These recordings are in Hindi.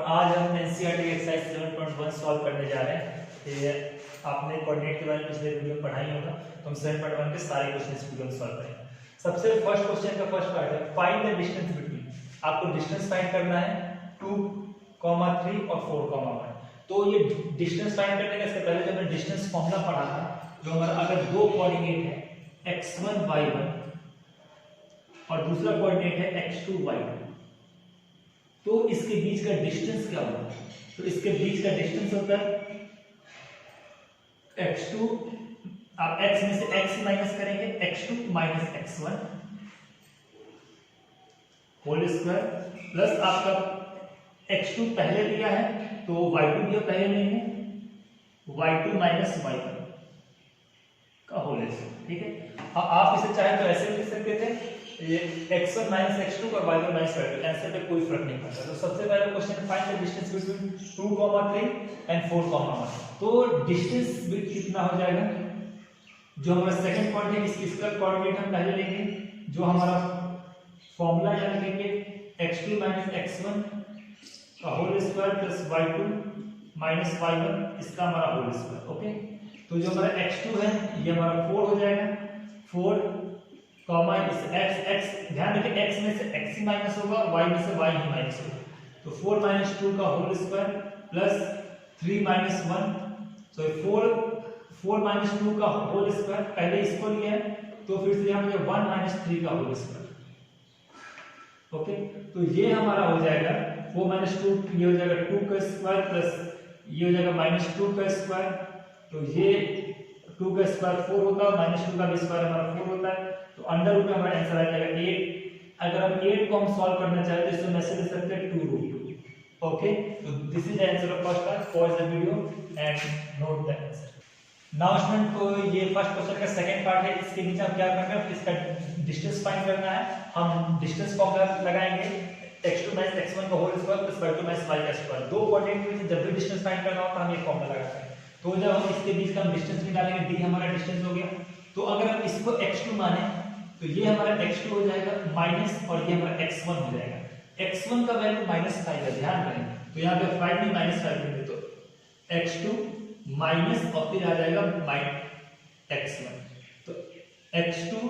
आज हम एनसीईआरटी एक्सरसाइज 7.1 सॉल्व करने जा रहे हैं। ये आपने कोऑर्डिनेट के बारे में पिछले वीडियो में पढ़ाई होगा, तो हम 7.1 के सारे क्वेश्चन इस वीडियो में सॉल्व करेंगे। सबसे फर्स्ट क्वेश्चन का फर्स्ट पार्ट है फाइंड द डिस्टेंस बिटवीन। आपको डिस्टेंस फाइंड करना है 2, 3 और 4, 1। तो ये डिस्टेंस फाइंड करने का इससे पहले जो हमने डिस्टेंस फॉर्मूला पढ़ा था, जो हमारा अगर दो कोऑर्डिनेट है x1 y1 और दूसरा कोऑर्डिनेट है x2 y2, तो इसके बीच का डिस्टेंस क्या होगा? तो इसके बीच का डिस्टेंस होता है x2, आप x में से x माइनस करेंगे, x2 minus x1 whole square plus आपका x2 पहले लिया है तो y2 भी पहले लेंगे, y2 माइनस y1 का होल स्क्वायर। ठीक है, आप इसे चाहे तो ऐसे लिख सकते थे, ये x1 माइनस x2 और y1 माइनस y2, आंसर पे कोई फर्क नहीं पड़ता। तो सबसे पहला question find the distance between 2, 3 and 4, 1। तो डिस्टेंस बिट कितना हो जाएगा? जो हमारा सेकंड पॉइंट है इसका कोऑर्डिनेट हम पहले लेंगे, जो हमारा फॉर्मूला याद रखेंगे x2 माइनस x1 का whole square plus y2 minus y1 इसका हमारा होल स्क्वायर। ओके, तो जो हमारा x2 है ये हमारा 4 हो जाएगा, 4 कॉमा इस x ध्यान रखिए x में से x ही माइनस होगा, y में से y ही माइनस होगा, तो 4 माइनस 2 का होल स्क्वायर प्लस 3 माइनस 1, तो 4 माइनस 2 का होल स्क्वायर, पहले इसको लिया है तो फिर से यहाँ पे 1 माइनस 3 का होल स्क्वायर। ओके, तो ये हमारा हो जाएगा 4 माइनस 2, ये हो जाएगा 2 का स्क्वायर प्लस ये हो जाएगा माइनस 2 का स्क्वायर, तो ये 2 का स्क्वायर 4 होता है, माइनस 2 का भी स्क्वायर हमारा 4 होता है, तो अंडर रूट में हमारा आंसर आ जाएगा 8। अगर हम 8 को हम सॉल्व करना चाहते हैं तो इसको मैसेज दे सकते हैं 2 रूट 2। ओके, तो this is the answer of first part. Pause the video and note the answer. Now student को ये फर्स्ट क्वेश्चन का सेकंड पार्ट है, इसके नीचे हम क्या करना है, इसका डिस्टेंस फाइंड करना है। हम डिस्टेंस फॉर्मूला लगाएंगे x2 माइनस x1 का whole square plus y2 minus y का स्क्वायर। दो कोऑर्डिनेट में जब भी डिस्टेंस फाइंड करना होता है हम ये फॉर्मूला लगाते हैं। तो जब हम इसके बीच का हम डिस्टेंस निकालेंगे, d हमारा डिस्टेंस हो गया, तो अगर हम इसको x2 माने तो ये हमारा x2 हो जाएगा माइनस और ये हमारा x1 हो जाएगा। x1 का वैल्यू -5 है, ध्यान रखें, तो यहाँ पे 5 नहीं -5 देंगे तो x2 माइनस और फिर आ जाएगा x1, तो x2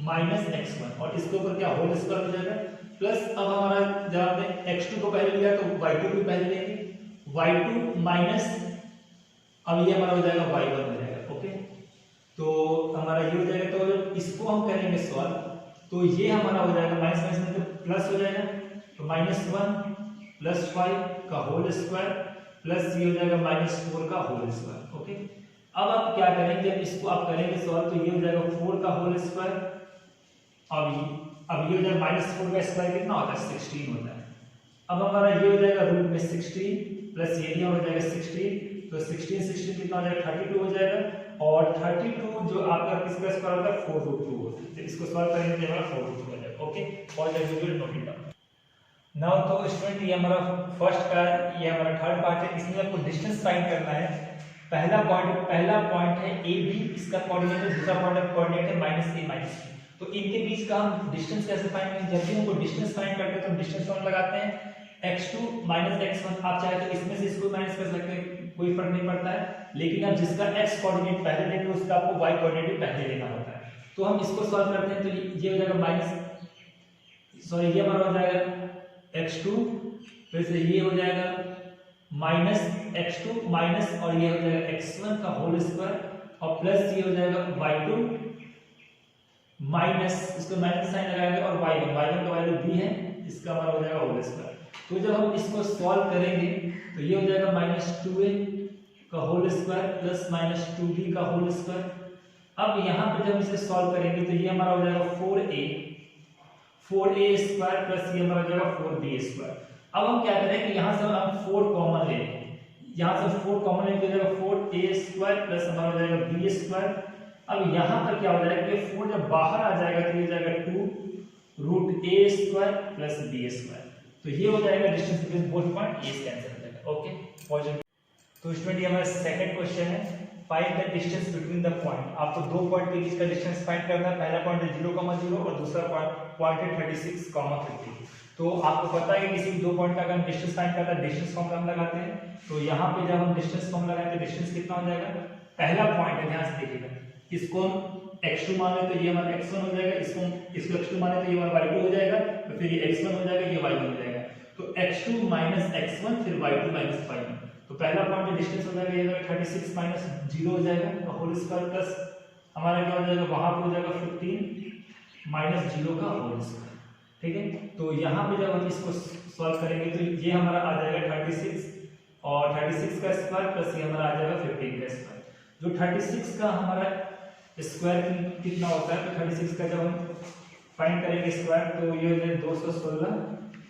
माइनस x1 और इसके ऊपर क्या होल स्क्वायर हो जाएगा प्लस, अब हमारा जब हमने x2 को पहले लिया तो y2 भी पहले लेंगे, y2 माइनस अब ये हमारा हो जाएगा y1 हो जाएगा। ओके, तो हमारा ये हो जाएगा, तो इसको हम करेंगे सॉल्व, तो ये हमारा हो जाएगा माइनस माइनस में तो प्लस हो जाएगा, तो -1 प्लस 5 का होल स्क्वायर प्लस ये हो जाएगा -4 का होल स्क्वायर। ओके, अब आप क्या करेंगे, जब इसको आप करेंगे सॉल्व तो ये हो जाएगा 4 का होल स्क्वायर, अब ये हो जाएगा -4 का स्क्वायर कितना होता है 16 होता है। अब हमारा ये हो जाएगा रूट में 16 प्लस ये हो जाएगा 16, तो 16 कितना हो जाएगा 32 हो जाएगा, और 32 जो आपका किसका स्क्वायर होता है 4 रूट 2 होता है। तो इसको सॉल्व करेंगे तो हमारा 4 रूट 2 हो जाएगा। ओके, और that we will note it down now. तो स्टूडेंट ये हमारा फर्स्ट का ये हमारा थर्ड पार्ट है, इसमें आपको डिस्टेंस फाइंड करना है। पहला पॉइंट है ए बी, इसका कोऑर्डिनेट है, दूसरा पॉइंट का कोऑर्डिनेट है -a -b। तो इनके बीच का हम डिस्टेंस कैसे फाइंड करेंगे? जब भी हमको डिस्टेंस फाइंड करते हैं तो हम डिस्टेंस फॉर्मूला लगाते हैं x2 माइनस x1। आप चाहे तो इसमें से इसको माइनस कर सकते हैं, कोई फर्क नहीं पड़ता है, लेकिन अब जिसका x कोऑर्डिनेट पहले लेंगे उसका आपको y कोऑर्डिनेट पहले लेना होता है। तो हम इसको सॉल्व करते हैं, तो ये हो जाएगा ये हमारा हो जाएगा x2, फिर से ये हो जाएगा माइनस x2 माइनस और ये हो जाएगा x1 का होल स्क्वायर और प्लस ये हो जाएगा y2 माइनस, इसको माइनस साइन लगाएंगे और y1 का वैल्यू b है, इसका हमारा हो जाएगा होल स्क्वायर। तो जब हम इसको सॉल्व करेंगे तो ये हो जाएगा -2a का होल स्क्वायर प्लस -2b का होल स्क्वायर। अब यहाँ पे जब इसे सॉल्व करेंगे तो ये हमारा हो जाएगा 4a स्क्वायर प्लस ये हमारा हो जाएगा 4b स्क्वायर। अब हम क्या करें कि यहाँ से हम 4 कॉमन ले लेंगे, यहाँ से 4 कॉमन लेंगे तो जाएगा 4a स्क्वायर प्लस हमारा हो जाएगा b स्क्वायर। अब यहाँ पर क्या हो जाएगा कि 4 जब बाहर आ जाएगा तो ये जाएगा 2 root a square plus b square. तो ये हो जाएगा डिस्टेंस बिटवीन बोथ पॉइंट, ये इसका आंसर हो जाएगा। Okay, positive. तो स्टूडेंट ये हमारा सेकंड क्वेश्चन है, find the distance between the point. आपको दो पॉइंट के बीच का डिस्टेंस फाइंड करना है। पहला पॉइंट है 0, 0 और दूसरा पॉइंट है 36, 50। तो आपको पता है कि किसी दो पॉइंट का अगर डिस्टेंस फाइंड करना है डिस्टेंस फॉर्मूला हम लगाते हैं। तो यहाँ पे जब हम डिस्टेंस फॉर्मूला लगाएंगे तो डिस्टेंस कितना हो जाएगा, पहला पॉइंट है ध्यान से देखिएगा, इसको x2 मान ले तो ये हमारा x1 हो जाएगा, इसको x2 मान ले तो ये हमारा y2 हो जाएगा, तो फिर ये x1 हो जाएगा, ये y1 हो जाएगा। तो x2 माइनस x1 फिर y2 माइनस y1। तो पहला पॉइंट डिस्टेंस हो जाएगा ये 36 माइनस 0 हो जाएगा का होल स्क्वायर प्लस हमारा क्या हो जाएगा, वहां पे हो जाएगा 15 माइनस 0 का होल स्क्वायर। ठीक है, तो यहाँ पे जब हम इसको सॉल्व करेंगे तो ये हमारा आ जाएगा 36 और 36 का स्क्वायर प्लस ये हमारा आ जाएगा 15 का स्क्वायर। जो 36 का हमारा स्क्वायर कितना होता है, तो 36 का जब हम फाइंड करेंगे स्क्वायर तो ये हो जाएगा 216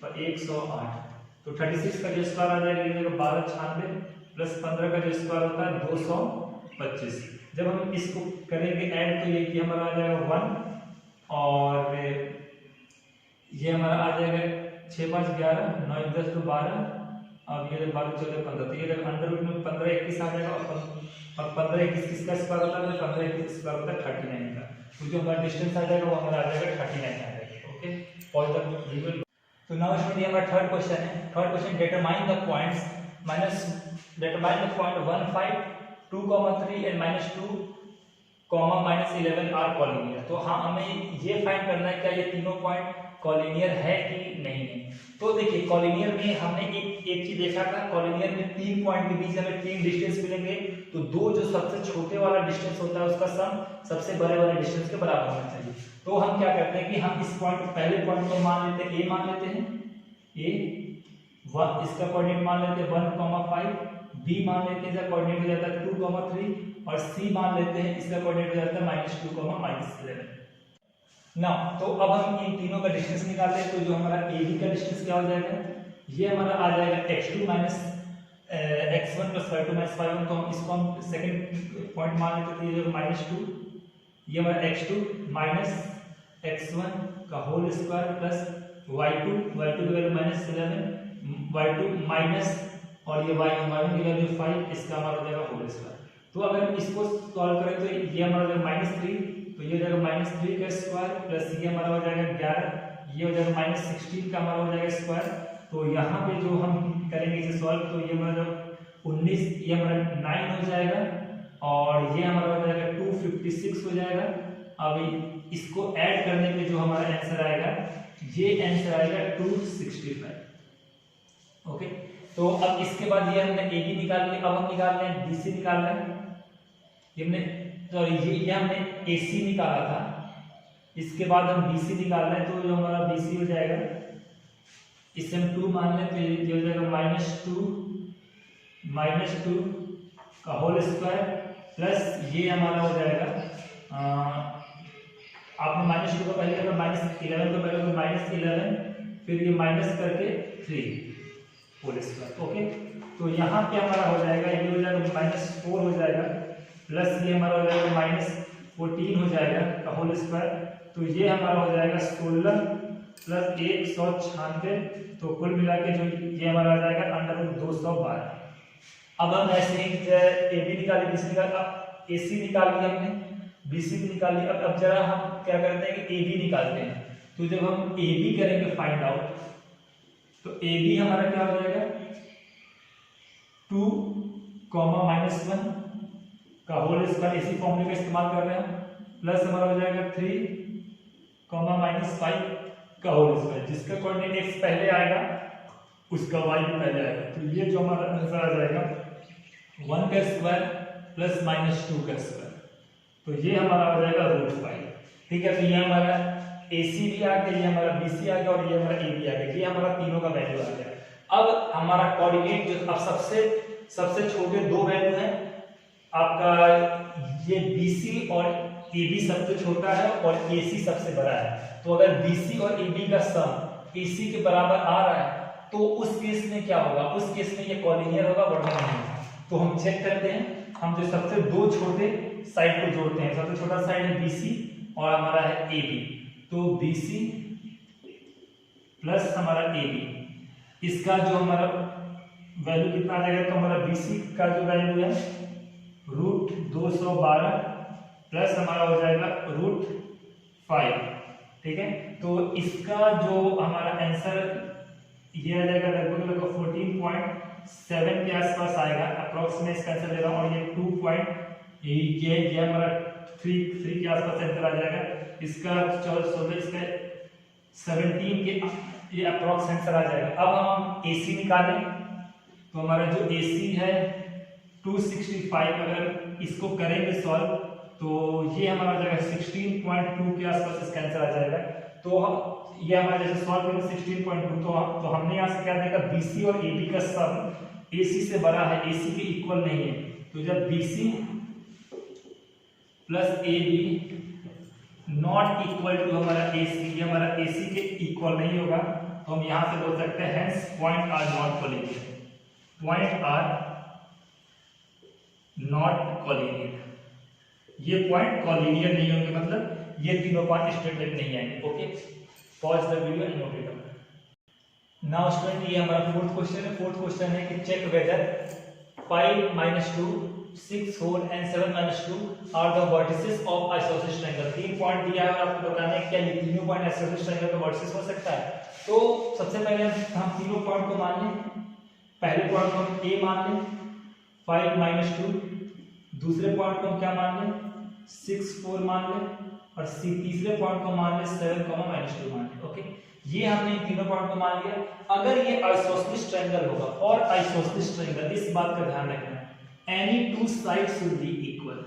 और 108। तो 36 का जो स्क्वायर आ जाएगा ये 1296 प्लस 15 का जो स्क्वायर होता है 225। जब हम इसको करेंगे ऐड तो ये हमारा आ जाएगा 1 और ये हमारा आ जाएगा 6 5 11 9 10 तो 12, अब ये 12 14 15, तो ये अंडर रूट में 15 21 आ जाएगा और 15 21 किसका स्क्वायर होता है, 15 21 स्क्वायर होता है 39 का। तो जो हमारा डिस्टेंस आ जाएगा वो हमारा आ जाएगा 39 आ जाएगा। Okay, pause the video. तो नाउ स्टूडेंट हमारा थर्ड क्वेश्चन है। Third question determine the points determine the point 1 5 2 3 and -2 -11 are collinear. तो हाँ, हमें ये फाइंड करना है क्या ये तीनों पॉइंट कॉलिनियर है कि नहीं है। तो देखिए कॉलिनियर में हमने एक चीज देखा था, कॉलिनियर में 3 पॉइंट के बीच हमें 3 डिस्टेंस मिलेंगे, तो दो जो सबसे छोटे वाला डिस्टेंस होता है उसका सम सबसे बड़े वाले डिस्टेंस के बराबर होना चाहिए। तो हम क्या करते हैं कि हम इस पॉइंट पहले पॉइंट को मान लेते हैं, ए मान लेते हैं, ए इसका कोऑर्डिनेट मान लेते हैं 1,5, बी मान लेते हैं, इसका कोऑर्डिनेट हो जाता है 2,3 और सी मान लेते हैं, इसका कोऑर्डिनेट हो जाता है -2, -11। ना तो अब हम इन तीनों का डिस्टेंस निकालते हैं। तो जो हमारा AB का डिस्टेंस क्या हो जाएगा, ये हमारा आ जाएगा x2 minus x1 plus y2 minus y1। तो हम इसको हम सेकंड पॉइंट मान लेते हैं, ये -2, ये हमारा x2 माइनस x1 का होल स्क्वायर प्लस y2 की वैल्यू -11, y2 माइनस और ये y1 की वैल्यू 5, इसका हमारा हो जाएगा होल स्क्वायर। तो अगर हम इसको सॉल्व करें तो ये हमारा हो जाएगा -3, तो ये हो जाएगा -3 का स्क्वायर प्लस ये हमारा हो जाएगा 11, ये हो जाएगा -16 का हमारा हो जाएगा स्क्वायर। तो यहाँ पे जो हम करेंगे इसे सॉल्व तो ये हमारा 19, ये हमारा 9 हो जाएगा और ये हमारा हो जाएगा 256 हो जाएगा। अब इसको ऐड करने पे जो हमारा आंसर आएगा ये आंसर आएगा 265। ओके, तो अब इसके बाद ये हमने AB निकाल लिया, अब हम निकाल रहे हैं BC निकाल रहे हैं। ये हमने सॉरी ये हमने AC निकाला था, इसके बाद हम BC निकाल रहे हैं। तो जो हमारा BC हो जाएगा इसे हम 2 मान लें तो ये हो जाएगा -2 का होल स्क्वायर प्लस ये हमारा हो जाएगा आपने -2 को पहले अगर -11 को पहले -11 फिर ये माइनस करके 3 होल स्क्वायर। ओके, तो यहाँ पे हमारा हो जाएगा ये हो जाएगा -4 हो जाएगा प्लस ये हमारा हो जाएगा -14 हो जाएगा का होल स्क्वायर। तो ये हमारा हो जाएगा 16 प्लस 196, तो कुल मिला के जो ये हमारा आ जाएगा √212। अब हम ऐसे ही AB निकाले, BC निकाला, AC निकाल लिया हमने, BC भी निकाल लिया। अब जरा हम क्या करते हैं कि AB निकालते हैं। तो जब हम AB करेंगे फाइंड आउट तो AB हमारा क्या हो जाएगा 2, -1 का होल स्क्वायर, इसी फॉर्मूले का इस्तेमाल कर रहे हैं, प्लस हमारा हो जाएगा 3, -5 का होल स्क्वायर, जिसका कोऑर्डिनेट x पहले आएगा उसका y भी पहले आएगा। तो ये जो हमारा आंसर आ जाएगा 1 का स्क्वायर प्लस -2 का स्क्वायर, तो ये हमारा हो जाएगा √5। ठीक है, तो ये हमारा AC भी आ गया, ये हमारा BC आ गया और ये हमारा AB आ गया, ये हमारा तीनों का वैल्यू आ गया। अब हमारा कोऑर्डिनेट जो अब सबसे छोटे दो वैल्यू हैं आपका, ये BC और AB सबसे छोटा है और AC सबसे बड़ा है। तो अगर BC और AB का सम AC के बराबर आ रहा है तो उस केस में क्या होगा, उस केस में ये कॉलिनियर होगा वरना नहीं। तो हम चेक करते हैं, हम जो सबसे दो छोटे साइड को जोड़ते हैं। सबसे छोटा साइड है BC और हमारा है AB, तो BC प्लस हमारा AB, इसका जो हमारा वैल्यू कितना आ जाएगा, तो हमारा BC का जो वैल्यू है √212 प्लस हमारा हो जाएगा √5 ठीक है। तो इसका जो हमारा आंसर ये आ जाएगा लगभग 14.7 के आसपास आएगा अप्रोक्सीमेट इसका आंसर ले रहा हूँ, और ये 2 ये हमारा 3 के आसपास आंसर आ जाएगा। इसका 14 इसका 17 के ये अप्रोक्स आंसर आ जाएगा। अब हम AC निकालें तो हमारा जो AC है 265, अगर इसको करेंगे सॉल्व तो ये हमारा आ जाएगा 16.2 के आसपास इसका आंसर आ जाएगा। तो ये हमारा जैसे सॉल्व करेंगे 16.2, तो हमने यहाँ से क्या देखा, BC और AB का सम AC से बड़ा है, AC के इक्वल नहीं है। तो जब BC plus AB not equal to हमारा AC, ये हमारा AC के इक्वल नहीं होगा, तो हम यहाँ से बोल सकते हैं hence point are not collinear, point are not collinear. ये पॉइंट कोलिनियर नहीं होंगे, मतलब ये तीनों पॉइंट स्ट्रेट लाइन नहीं आएंगे। Okay, pause the video and note it down. Now student, ये हमारा फोर्थ क्वेश्चन है। फोर्थ क्वेश्चन है कि check whether 5 - 2 6 4 and 7 - 2 are the vertices of isosceles triangle। 3 point दिया है और आपको बताना है क्या ये तीनों पॉइंट आइसोसेलेस ट्रायंगल का वर्टिसेस हो सकता है। तो सबसे पहले हम तीनों पॉइंट को मान लें। पहले पॉइंट को हम A मान लें 5 - 2, दूसरे पॉइंट को हम क्या मान लें 6 4 मान लें, और तीसरे पॉइंट को मान लें 7 - 2 मान लें। ओके, ये हमने तीनों पॉइंट को मान लिया। अगर ये आइसोसेलेस ट्रायंगल होगा, और आइसोसेलेस ट्रायंगल इस बात का ध्यान रखना, any two sides should be equal।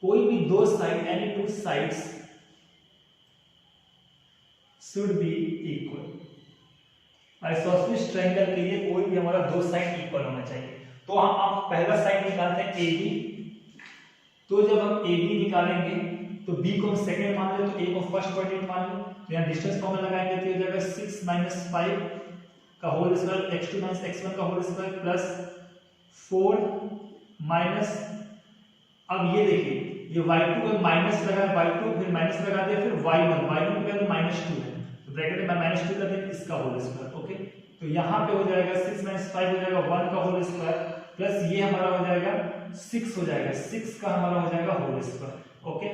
कोई भी दो side, any two sides should be equal। Isosceles triangle के लिए कोई भी हमारा दो साइड इक्वल होना चाहिए। तो हम पहला साइड निकालते हैं AB। तो जब हम AB निकालेंगे तो B को हम सेकंड मान ले, तो A को फर्स्ट कोऑर्डिनेट मान ले। तो यहाँ डिस्टेंस फॉर्मूला लगाएंगे तो ये हो जाएगा 6 - 5 का होल स्क्वायर x2 - x1 का होल स्क्वायर प्लस 4 माइनस, अब ये देखिए ये y2 को माइनस लगा, y2 फिर माइनस लगा दिया, फिर y1 की वैल्यू -2 है, तो ब्रैकेट में -2 कर देंगे, इसका होल स्क्वायर। ओके, तो यहाँ पे हो जाएगा 6 - 5 हो जाएगा 1 का होल स्क्वायर, प्लस ये हमारा हो जाएगा 6 हो जाएगा, 6 का हमारा हो जाएगा होल स्क्वायर। ओके,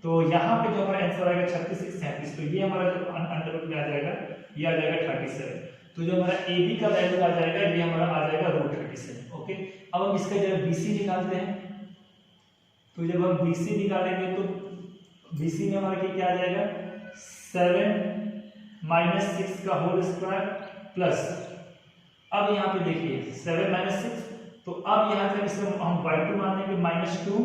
तो यहाँ पे जो हमारा आंसर आएगा 36 37, तो ये हमारा जो अंडर रूट में आ जाएगा ये आ जाएगा 37। तो जो हमारा AB का वैल्यू आ जाएगा ये हमारा आ जाएगा √37। ओके, अब हम इसका जब BC निकालते हैं, तो जब हम BC निकालेंगे तो BC में हमारा क्या आ जाएगा 7 - 6 का होल स्क्वायर प्लस, अब यहाँ पे देखिए 7 - 6, तो अब यहाँ से इसमें हम y2 मान लेंगे -2,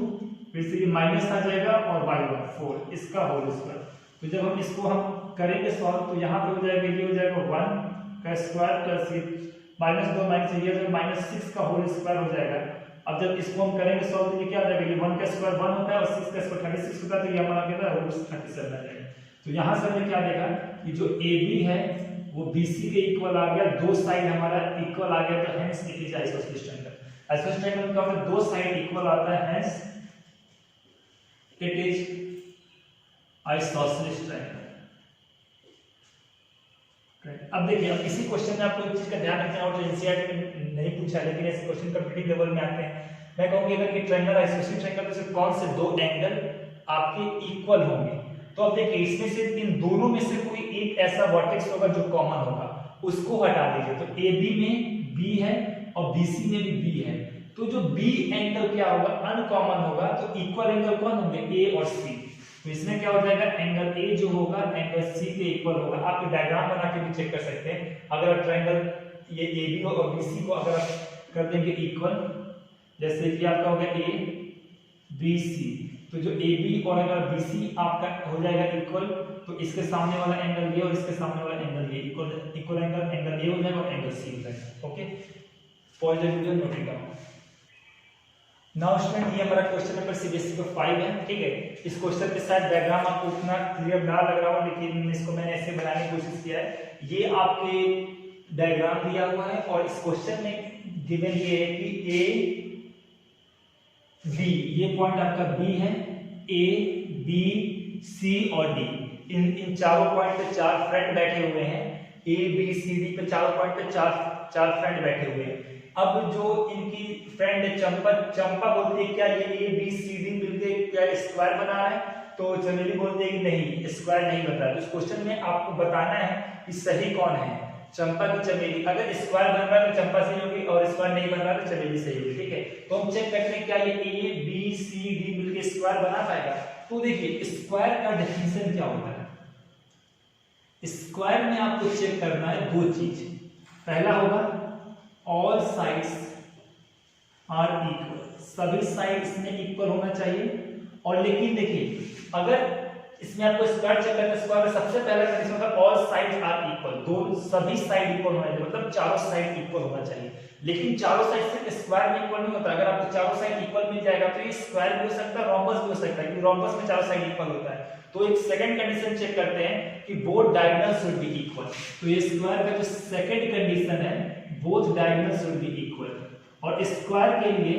फिर से ये माइनस आ जाएगा और y1 4 इसका होल स्क्वायर। तो जब हम इसको हम करेंगे सॉल्व तो यहाँ पे हो जाएगा ये हो जाएगा 1 का स्क्वायर प्लस ये -2 ये -6 का होल स्क्वायर हो जाएगा। अब जब इसको हम करेंगे सॉल्व तो ये क्या आ जाएगा, ये 1 का स्क्वायर 1 होता है और 6 का स्क्वायर 36 होता है, तो ये हमारा कितना √37 आ जाएगा। तो यहाँ से हमने क्या देखा कि जो AB है वो BC के इक्वल आ गया, दो साइड हमारा इक्वल आ गया, तो hence it is isosceles triangle. Isosceles triangle का मतलब दो साइड इक्वल आता है, hence it is isosceles triangle. अब देखिए, अब इसी क्वेश्चन में आपको एक चीज का ध्यान रखना है, और जो एनसीईआरटी में नहीं पूछा लेकिन ऐसे क्वेश्चन कॉम्पिटिटिव लेवल में आते हैं। मैं कहूंगी अगर ये ट्रायंगल आइसोसेलेस ट्रायंगल में से कौन से दो एंगल आपके इक्वल होंगे, तो अब देखिए इसमें से इन दोनों में से कोई एक ऐसा वर्टेक्स होगा जो कॉमन होगा, उसको हटा दीजिए। तो AB में B है और BC में भी B है, तो जो B एंगल क्या होगा, अनकॉमन होगा, तो इक्वल एंगल कौन होंगे, A और C। तो इसमें क्या हो जाएगा, एंगल A जो होगा एंगल C के इक्वल होगा। आप डायग्राम बना के भी चेक कर सकते हैं। अगर ट्रायंगल ये AB को और BC को अगर आप कर देंगे इक्वल, जैसे कि आपका हो गया ABC, तो जो AB और अगर BC आपका हो जाएगा इक्वल, तो इसके सामने वाला एंगल ये और इसके सामने वाला एंगल ये इक्वल एंगल ये हो जाएगा और एंगल C हो जाएगा। Okay, point video note down. Now student, ये हमारा क्वेश्चन नंबर CBSE का 5 है। ठीक है, इस क्वेश्चन के साथ डायग्राम आपको उतना क्लियर ना लग रहा हो, लेकिन इसको मैंने ऐसे बनाने की कोशिश किया है। ये आपके डायग्राम दिया हुआ है और इस क्वेश्चन में गिवन ये है कि A B, ये पॉइंट आपका B है, A B C और D, इन चारों पॉइंट पे चार फ्रेंड बैठे हुए हैं। A B C D पे चारों पॉइंट पे चार फ्रेंड बैठे हुए हैं। अब जो इनकी फ्रेंड है चंपा बोलती है क्या ये A B C D मिलके क्या स्क्वायर बना रहा है, तो चमेली बोलते हैं कि नहीं स्क्वायर नहीं बन रहा है। तो इस क्वेश्चन में आपको बताना है कि सही कौन है, चंपा की चमेली। अगर स्क्वायर बन रहा है तो चंपा सही होगी और स्क्वायर नहीं बन रहा तो चमेली सही होगी। ठीक है, तो हम चेक करते हैं क्या ये ए बी सी डी मिलकर स्क्वायर बना पाएगा। तो देखिए स्क्वायर का डेफिनेशन क्या होता है, स्क्वायर में आपको चेक करना है दो चीज। पहला होगा ऑल साइड्स आर इक्वल, सभी साइड्स में इक्वल होना चाहिए। और लेकिन देखिए अगर इसमें आपको स्क्वायर चेक करना है, स्क्वायर में सबसे पहला कंडीशन होगा ऑल साइड्स आर इक्वल, दो सभी साइड इक्वल होना चाहिए, मतलब चारों साइड इक्वल होना चाहिए। लेकिन चारों साइड से स्क्वायर में इक्वल नहीं होता। अगर आपको चारों साइड इक्वल मिल जाएगा तो ये स्क्वायर भी हो सकता है, रोम्बस भी हो सकता है, क्योंकि रोम्बस में चारों साइड इक्वल होता है। तो एक सेकंड कंडीशन चेक करते हैं कि both diagonals should be equal. तो ये स्क्वायर का जो सेकंड कंडीशन है, both diagonals should be equal, और स्क्वायर के लिए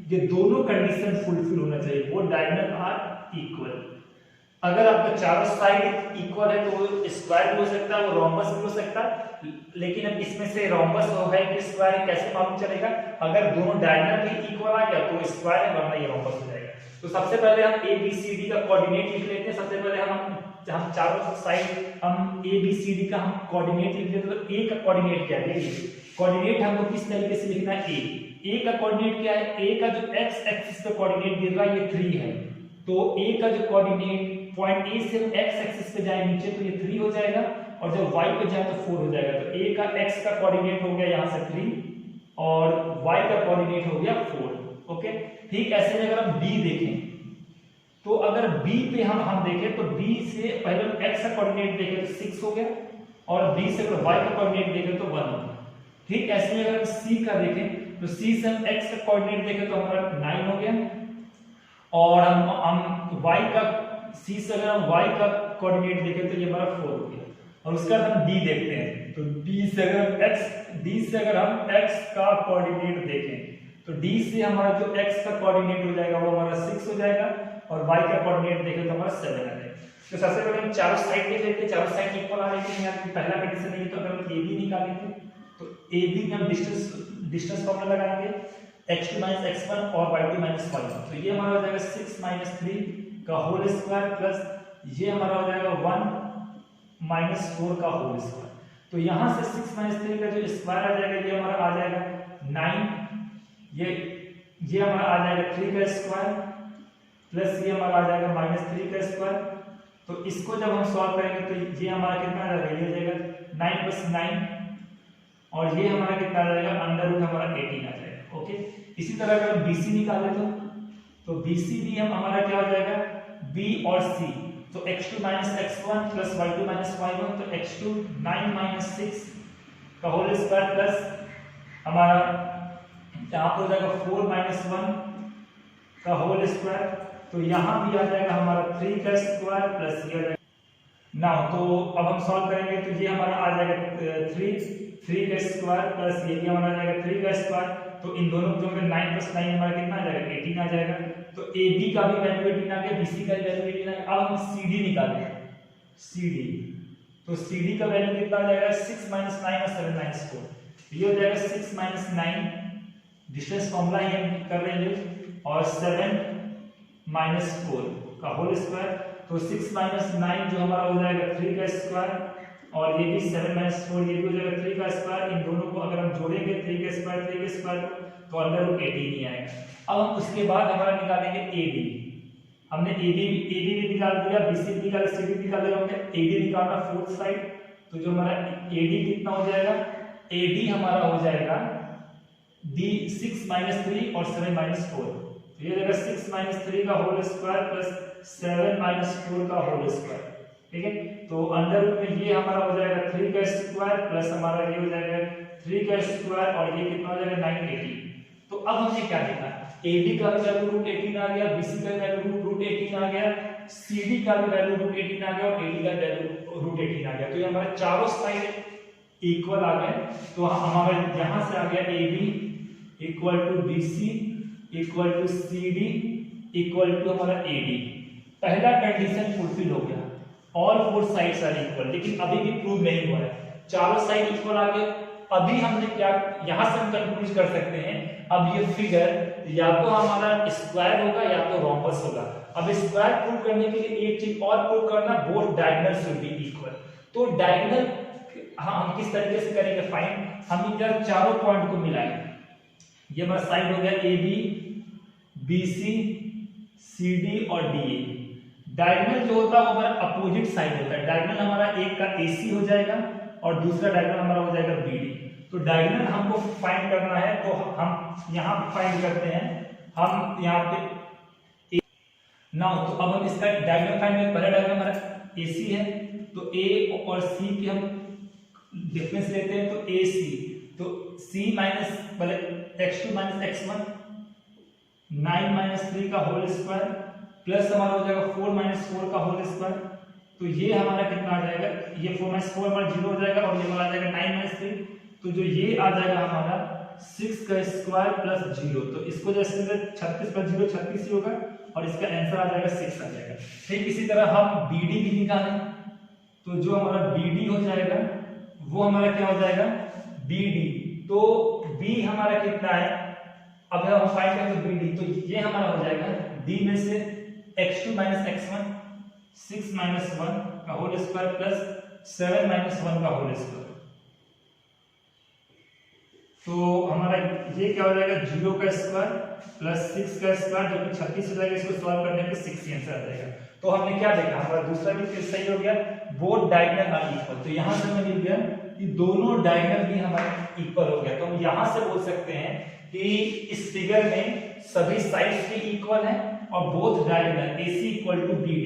ये दोनों कंडीशन फुलफिल होना चाहिए, बोथ डायगोनल आर इक्वल। अगर आपका चारों साइड इक्वल है तो वो स्क्वायर भी हो सकता है, वो रोम्बस भी हो सकता है। लेकिन अब इसमें से रोम्बस होगा कि स्क्वायर है कैसे मालूम चलेगा, अगर दोनों डायगोनल भी इक्वल आ गया तो स्क्वायर है, वरना ये रोम्बस हो जाएगा। तो सबसे पहले हम ए बी सी डी का कोऑर्डिनेट लिख लेते हैं। सबसे पहले हम चारों साइड हम ए बी सी डी का हम कोऑर्डिनेट लिख लेते हैं। तो ए का कोऑर्डिनेट क्या है, कोऑर्डिनेट हमको किस तरीके से लिखना है, ए का कोऑर्डिनेट क्या है, ए का जो एक्स एक्सिस पे कोऑर्डिनेट गिर रहा है ये 3 है। तो ए का जो कोऑर्डिनेट पॉइंट ए से एक्स एक्सिस पे जाए नीचे तो ये 3 हो जाएगा, और जब वाई पे जाए तो 4 हो जाएगा। तो ए का एक्स का कोऑर्डिनेट हो गया यहाँ से 3 और वाई का कोऑर्डिनेट हो गया 4। ओके, ठीक ऐसे में अगर हम बी देखें तो अगर बी पे हम देखें तो बी से पहले एक्स का कोऑर्डिनेट देखें तो 6 हो गया, और बी से अगर वाई का कोऑर्डिनेट देखें तो 1 हो गया। ठीक ऐसे में अगर हम सी का देखें तो सी से हम एक्स का कोऑर्डिनेट देखें तो हमारा 9 हो गया, और हम वाई का सी से अगर हम वाई का कोऑर्डिनेट देखें तो ये हमारा 4 हो गया। और उसका हम डी देखते हैं तो डी से अगर हम एक्स का कोऑर्डिनेट देखें तो डी से हमारा जो एक्स का कोऑर्डिनेट हो जाएगा वो हमारा 6 हो जाएगा, और वाई का कोऑर्डिनेट देखें तो हमारा 7 आ जाएगा। तो सबसे पहले हम चारों साइड देख लेते हैं, चारों साइड इक्वल आ रही है। यहाँ पहला कंडीशन नहीं तो अगर हम ए बी निकालेंगे तो ए बी में हम डिस्टेंस फॉर्मूला लगाएंगे x2 - x1 और y2 - y1। तो ये हमारा हो जाएगा 6 - 3 का होल स्क्वायर प्लस ये हमारा हो जाएगा 1 - 4 का होल स्क्वायर। तो यहाँ से 6 - 3 का जो स्क्वायर आ जाएगा ये हमारा आ जाएगा 9, ये हमारा आ जाएगा 3 का स्क्वायर प्लस ये हमारा आ जाएगा -3 का स्क्वायर। तो इसको जब हम सॉल्व करेंगे तो ये हमारा कितना आ जाएगा, ये हो जाएगा 9 + 9, और ये हमारा कितना आ जाएगा अंडर रूट हमारा 18 आ जाएगा। ओके, इसी तरह अगर हम BC निकाले तो BC भी हम हमारा क्या हो जाएगा B और C। तो x2 - x1 plus y2 - y1, तो x2 9 - 6 का होल स्क्वायर प्लस हमारा यहाँ पर हो जाएगा 4 - 1 का होल स्क्वायर। तो यहाँ भी आ जाएगा हमारा 3 का स्क्वायर प्लस ये आ जाएगा नाउ। तो अब हम सॉल्व करेंगे तो ये हमारा आ जाएगा 3 का स्क्वायर प्लस ये भी हमारा आ जाएगा 3 का स्क्वायर। तो इन दोनों को 9 + 9 हमारा कितना आ जाएगा 18 आ जाएगा। तो AB का भी वैल्यू 18 आ गया, BC का भी वैल्यू 18 आ गया। अब हम CD निकालेंगे, CD तो CD का वैल्यू कितना आ जाएगा 6 - 9 और 7 - 4। ये हो जाएगा 6 - 9 डिस्टेंस फॉर्मूला ही हम कर रहे हैं, और 7 - 4 का होल स्क्वायर। तो 6 - 9 जो हमारा हो जाएगा 3 का स्क्वायर, और ये भी 7 - 4 ये भी हो जाएगा 3 का स्क्वायर। इन दोनों को अगर हम जोड़ेंगे 3 का स्क्वायर तो अंडर रूट 18 ही आएगा। अब हम उसके बाद हमारा निकालेंगे AB। हमने AB भी निकाल दिया, BC भी निकाल, CD भी निकाल दिया, हमने AD निकालना फोर्थ साइड। तो जो हमारा AD कितना हो जाएगा, AD हमारा हो जाएगा D 6 - 3 और 7 - 4। तो ये हो जाएगा 6 - 3 का होल स्क्वायर प्लस 7 - 4 का होल स्क्वायर। ठीक है, तो अंडर रूट में ये हमारा हो जाएगा 3 का स्क्वायर प्लस हमारा ये हो जाएगा 3 का स्क्वायर, और ये कितना हो जाएगा 9 18। तो अब हमने क्या देखा, AB का भी वैल्यू रूट 18 आ गया, BC का वैल्यू रूट 18 आ गया, CD का भी वैल्यू रूट 18 आ गया, और AD का वैल्यू रूट 18 आ गया। तो ये हमारे चारों साइड इक्वल आ गए। तो हमारा यहाँ से आ गया AB = BC = CD = हमारा AD। पहला कंडीशन फुलफिल हो गया, ऑल 4 साइड्स आर इक्वल। लेकिन अभी भी प्रूव नहीं हुआ है, चारों साइड इक्वल आ गए। अभी हमने क्या, यहां से हम कंक्लूड कर सकते हैं अब ये फिगर या तो हमारा स्क्वायर होगा या तो रोम्बस होगा। अब स्क्वायर प्रूव करने के लिए एक चीज और प्रूव करना, both diagonal should be equal. तो डायगोनल हम किस तरीके से करेंगे फाइंड, हम इधर चारों पॉइंट को मिलाएंगे। ये हमारा साइड हो गया A B, B C, C D और डी ए। डायगोनल जो होता है वो हमारा अपोजिट साइड होता है। डायगोनल हमारा एक का ए सी हो जाएगा और दूसरा डायगोनल हमारा हो जाएगा बी डी। तो डायगोनल हमको फाइंड करना है, तो हम यहाँ फाइंड करते हैं। हम यहाँ पे नाउ, तो अब हम इसका डायगोनल फाइंड करें। पहला डायगोनल हमारा ए सी है, तो ए और सी की हम डिफरेंस लेते हैं, तो ए सी, तो सी minus x2 minus x1 9 minus 3 का होल स्क्वायर प्लस हमारा हो जाएगा 4 माइनस 4 का होल स्क्वायर। तो ये हमारा कितना आ जाएगा, ये 4 माइनस 4 हमारा 0 हो जाएगा और ये हमारा आ जाएगा 9 माइनस 3। तो जो ये आ जाएगा हमारा 6 का स्क्वायर प्लस 0। तो इसको जैसे 36 प्लस 0 36 ही होगा और इसका आंसर आ जाएगा 6 आ जाएगा। ठीक इसी तरह हम BD भी निकालें, तो जो हमारा BD हो जाएगा वो हमारा क्या हो जाएगा BD। तो B हमारा कितना है, अब हम फाइंड करें तो BD, तो ये हमारा हो जाएगा D में से x2 माइनस x1 6 माइनस 1 का होल स्क्वायर प्लस 7 माइनस 1 का होल स्क्वायर। तो हमारा ये क्या हो जाएगा 0 का स्क्वायर प्लस 6 का स्क्वायर जो कि 36 हो जाएगा। इसको सॉल्व करने पे 6 आंसर आ जाएगा। तो हमने क्या देखा, हमारा दूसरा भी केस सही हो गया, बोथ डायगोनल आर इक्वल। तो यहां से हमें मिल गया कि दोनों डायगोनल भी हमारे इक्वल हो गया। तो हम यहां से बोल सकते हैं कि इस फिगर में सभी साइड्स भी इक्वल हैं और both diagonal AC equal to BD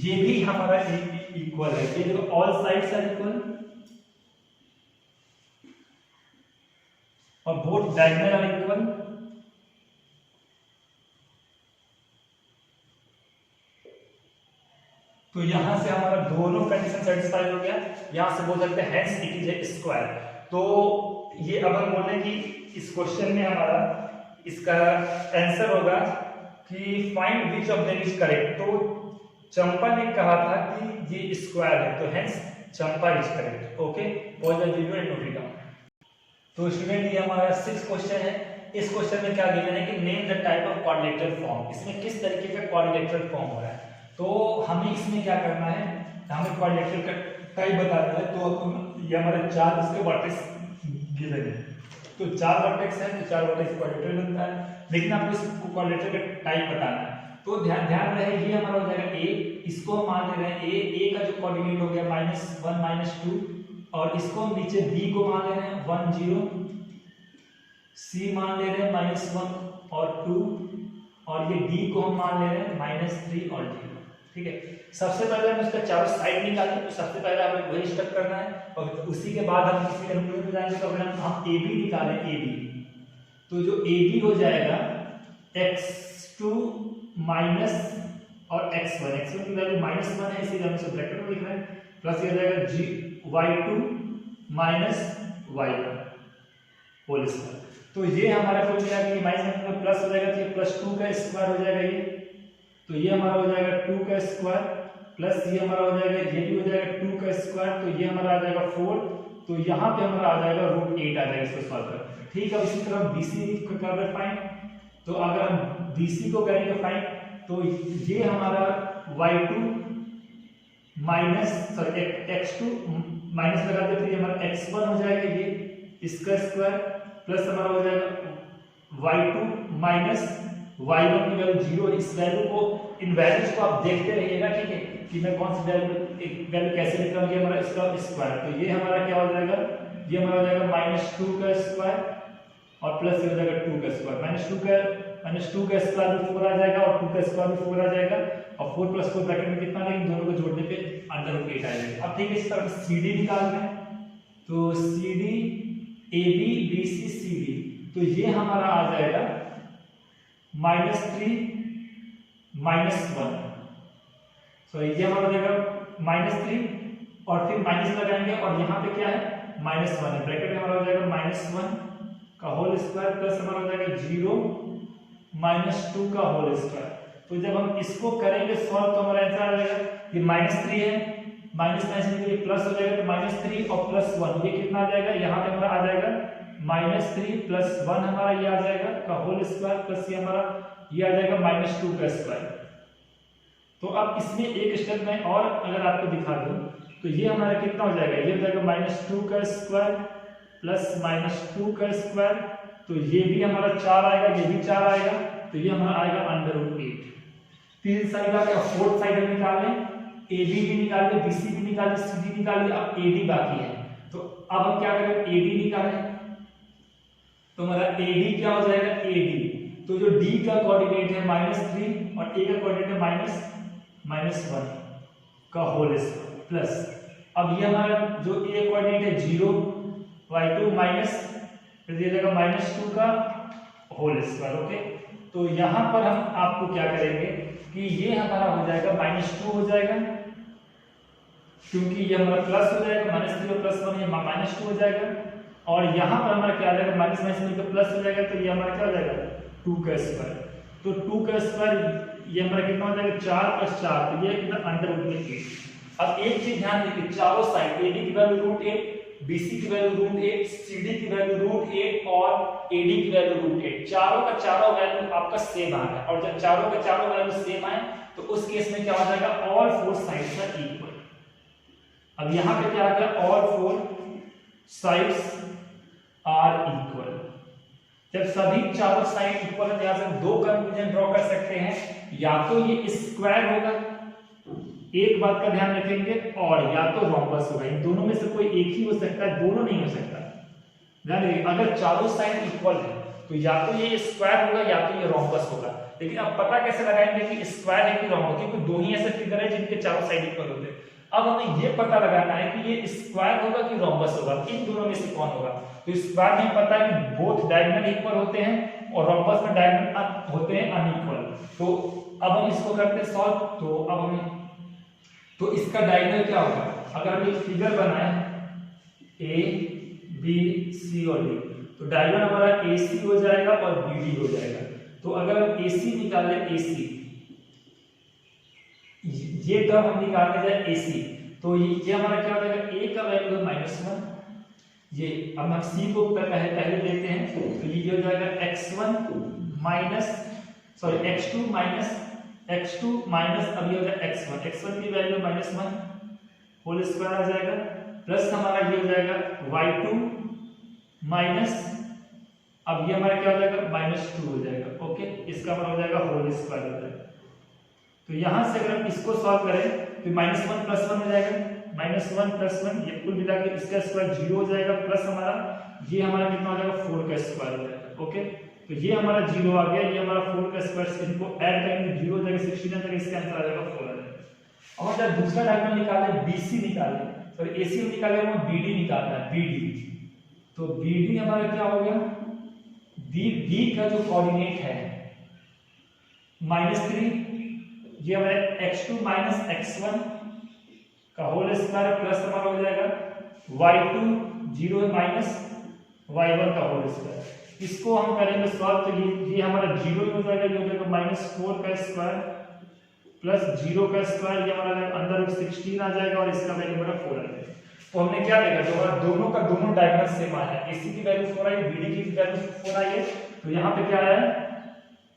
ये भी हमारा इक्वल है। ये देखो ऑल साइड्स आर इक्वल और बोथ डायगोनल आर इक्वल। तो यहां से हमारा दोनों कंडीशन सेटिस्फाई हो गया। यहां से बोल सकते हैं hence it is a square. तो ये अब हम बोले कि इस क्वेश्चन में हमारा इसका आंसर होगा कि find which of them is correct. तो चंपा ने कहा था कि ये स्क्वायर है, तो hence Champa is correct. Okay, pause the video and note it down. तो स्टूडेंट ये हमारा 6th क्वेश्चन है। इस क्वेश्चन में क्या गिवन है कि name the type of quadrilateral form. इसमें किस तरीके का क्वाड्रिलेटरल फॉर्म हो रहा है। तो हमें इसमें क्या करना है, हमें क्वाड्रिलेटरल का टाइप बताना है। तो ये हमारे 4 इसके वर्टेक्स गिवन है, तो 4 वर्टेक्स है, तो 4 वर्टेक्स क्वाड्रिलेटरल बनता है। लेकिन आपको इसको क्वाड्रिलेटरल का टाइप बताना है। तो ध्यान रहे ये हमारा हो जाएगा a, इसको हम मान ले रहे हैं a का जो कोऑर्डिनेट हो गया -1 -2 और इसको हम नीचे b को मान ले रहे हैं 1 0, c मान ले रहे हैं -1 और 2 और ये d को हम मान ले रहे हैं -3 और 0। ठीक है, सबसे पहले हम इसका चारों साइड निकालें। तो सबसे पहले हमें वही स्टेप करना है और उसी के बाद हम किसी कंक्लूजन पे जाएंगे। तो अगर हम AB निकालें AB, तो जो AB हो जाएगा x2 माइनस और x1 की वैल्यू -1 है, इसीलिए हम इसे ब्रैकेट में लिख रहे हैं, प्लस ये हो जाएगा y2 minus y1 whole square. तो ये हमारा हो जाएगा कि माइनस में प्लस हो जाएगा, तो ये +2 का स्क्वायर हो जाएगा ये। तो ये हमारा हो जाएगा 2 का स्क्वायर प्लस ये हमारा हो जाएगा, ये भी हो जाएगा 2 का स्क्वायर, तो ये हमारा आ जाएगा 4। तो यहाँ पे हमारा आ जाएगा √8 आ जाएगा इसको सॉल्व कर। ठीक है, इसी तरह BC को कर रहे फाइंड। तो अगर हम BC को करेंगे फाइंड, तो ये हमारा y2 minus sorry x2 minus लगा देते हैं, हमारा x1 हो जाएगा ये इसका स्क्वायर प्लस हमारा हो जाएगा y2 माइनस y1 की वैल्यू 0। इस वैल्यू को, इन वैल्यूज को आप देखते रहिएगा। ठीक है, कि मैं कौन सी वैल्यू कैसे लिख रहा हूँ। ये हमारा इसका स्क्वायर, तो ये हमारा क्या हो जाएगा, ये हमारा हो जाएगा -2 का स्क्वायर और प्लस ये हो जाएगा 2 का स्क्वायर। -2 का स्क्वायर भी 4 आ जाएगा और 2 का स्क्वायर भी 4 आ जाएगा और 4 + 4 ब्रैकेट में कितना लेंगे, दोनों को जोड़ने पे √8 आ जाएगा। अब ठीक है, इस तरह CD निकाल रहे हैं। तो CD AB BC CD, तो ये हमारा आ जाएगा -3 -1। सो ये हमारा हो जाएगा -3 और फिर माइनस लगाएंगे और यहाँ पे क्या है -1 है, ब्रैकेट में हमारा हो जाएगा -1 का होल स्क्वायर प्लस हमारा हो जाएगा 0 -2 का होल स्क्वायर। तो जब हम इसको करेंगे सॉल्व तो हमारा आंसर आ जाएगा, ये -3 है, माइनस में ये प्लस हो जाएगा, तो -3 और +1 ये कितना आ जाएगा, यहाँ पे हमारा आ जाएगा -3 + 1 हमारा ये आ जाएगा का होल स्क्वायर प्लस ये हमारा ये आ जाएगा -2 का स्क्वायर। तो अब इसमें एक स्टेप में और अगर आपको दिखा दूं तो ये हमारा कितना हो जाएगा, ये हो जाएगा -2 का स्क्वायर प्लस -2 का स्क्वायर, तो ये भी हमारा 4 आएगा, ये भी 4 आएगा, तो ये हमारा आएगा √8। तीन साइड का क्या, फोर्थ साइड में निकाल लें, AB भी निकाल लें, BC भी निकाल लें, CD निकाल लें, अब AD बाकी है। तो अब हम क्या करें, AD निकालें, तो हमारा AD क्या हो जाएगा, AD, तो जो D का कोऑर्डिनेट है -3 और A का कोऑर्डिनेट है -1 का होल स्क्वायर प्लस, अब ये हमारा जो A कोऑर्डिनेट है 0, y2 माइनस, फिर ये जाएगा -2 का होल स्क्वायर। ओके, तो यहां पर हम आपको क्या करेंगे कि ये हमारा हो जाएगा -2 हो जाएगा, क्योंकि ये हमारा प्लस हो जाएगा, -3 प्लस 1 ये -2 हो जाएगा, और यहाँ पर हमारा क्या आ जाएगा, माइनस में प्लस हो जाएगा, तो ये हमारा क्या हो जाएगा 2 का स्क्वायर, तो 2 का स्क्वायर ये हमारा कितना हो जाएगा 4 + 4, तो ये कितना √8। अब एक चीज ध्यान देखिए, चारों साइड AD की वैल्यू √8, BC की वैल्यू √8, CD की वैल्यू √8 और AD की वैल्यू √8, चारों का चारों वैल्यू आपका सेम आ रहा है, और जब चारों का चारों वैल्यू सेम आए तो उस केस में क्या हो जाएगा, ऑल 4 साइड्स आर इक्वल। अब यहाँ पे क्या आ गया, ऑल 4 साइड्स आर इक्वल। जब सभी चारों साइड इक्वल है, यहां से हम दो कंक्लूजन ड्रॉ कर सकते हैं, या तो ये स्क्वायर होगा, एक बात का ध्यान रखेंगे, और या तो रोम्बस होगा, इन दोनों में से कोई एक ही हो सकता है, दोनों नहीं हो सकता। ध्यान रखिए, अगर चारों साइड इक्वल है तो या तो ये स्क्वायर होगा या तो ये रोम्बस होगा। लेकिन अब पता कैसे लगाएंगे कि स्क्वायर है कि रोम्बस, क्योंकि दो ही ऐसे फिगर है जिनके चारों साइड इक्वल होते हैं। अब हमें ये पता लगाना है कि ये स्क्वायर होगा कि रोम्बस होगा, इन दोनों में से कौन होगा। तो स्क्वायर में पता है कि बोथ डायगोनल इक्वल होते हैं और रोम्बस में डायगोनल होते हैं अनइक्वल। तो अब हम इसको करते हैं सॉल्व, तो अब हम तो इसका डायगोनल क्या होगा, अगर हम एक फिगर बनाएं A B C और D, तो डायगोनल हमारा AC हो जाएगा और BD हो जाएगा। तो अगर हम AC निकालें, AC ये टर्म हम निकालने जाए AC, तो ये हमारा क्या हो जाएगा, A का वैल्यू है -1, ये अब हम C को पहले लेते हैं, तो ये हो जाएगा x2 माइनस अब ये हो जाएगा x1 की वैल्यू -1 होल स्क्वायर आ जाएगा, प्लस हमारा ये हो जाएगा y2 माइनस, अब ये हमारा क्या हो जाएगा -2 हो जाएगा। ओके, इसका मतलब हो जाएगा होल स्क्वायर हो जाएगा। तो यहां से अगर हम इसको सॉल्व करें तो -1 + 1 हो जाएगा, -1 + 1 ये कुल मिला के इसका स्क्वायर 0 हो जाएगा, प्लस हमारा ये हमारा कितना हो जाएगा 4 का स्क्वायर हो जाएगा। ओके, तो ये हमारा 0 आ गया, ये हमारा 4 का स्क्वायर, इनको ऐड करेंगे 0 हो जाएगा, 16 आ जाएगा, इसका आंसर आ जाएगा 4 आ जाएगा। अब जब दूसरा डायगोनल निकालें, BC निकालें, तो AC में निकालें, वो BD निकालना है, BD, तो BD हमारा क्या हो गया, D का जो कोऑर्डिनेट है -3, ये हमारा x2 - x1 का होल स्क्वायर प्लस हमारा हो जाएगा y2 0 है माइनस y1 का होल स्क्वायर। इसको हम करेंगे सॉल्व, तो ये हमारा 0 हो जाएगा, ये हो जाएगा -4 का स्क्वायर प्लस 0 का स्क्वायर, ये हमारा अंदर 16 आ जाएगा, और इसका वैल्यू हमारा 4 आ जाएगा। तो हमने क्या देखा, जो हमारा दोनों का दोनों डायगोनल सेम आया है, AC की वैल्यू 4 आई, BD की वैल्यू 4 आई है, तो यहाँ पे क्या आया,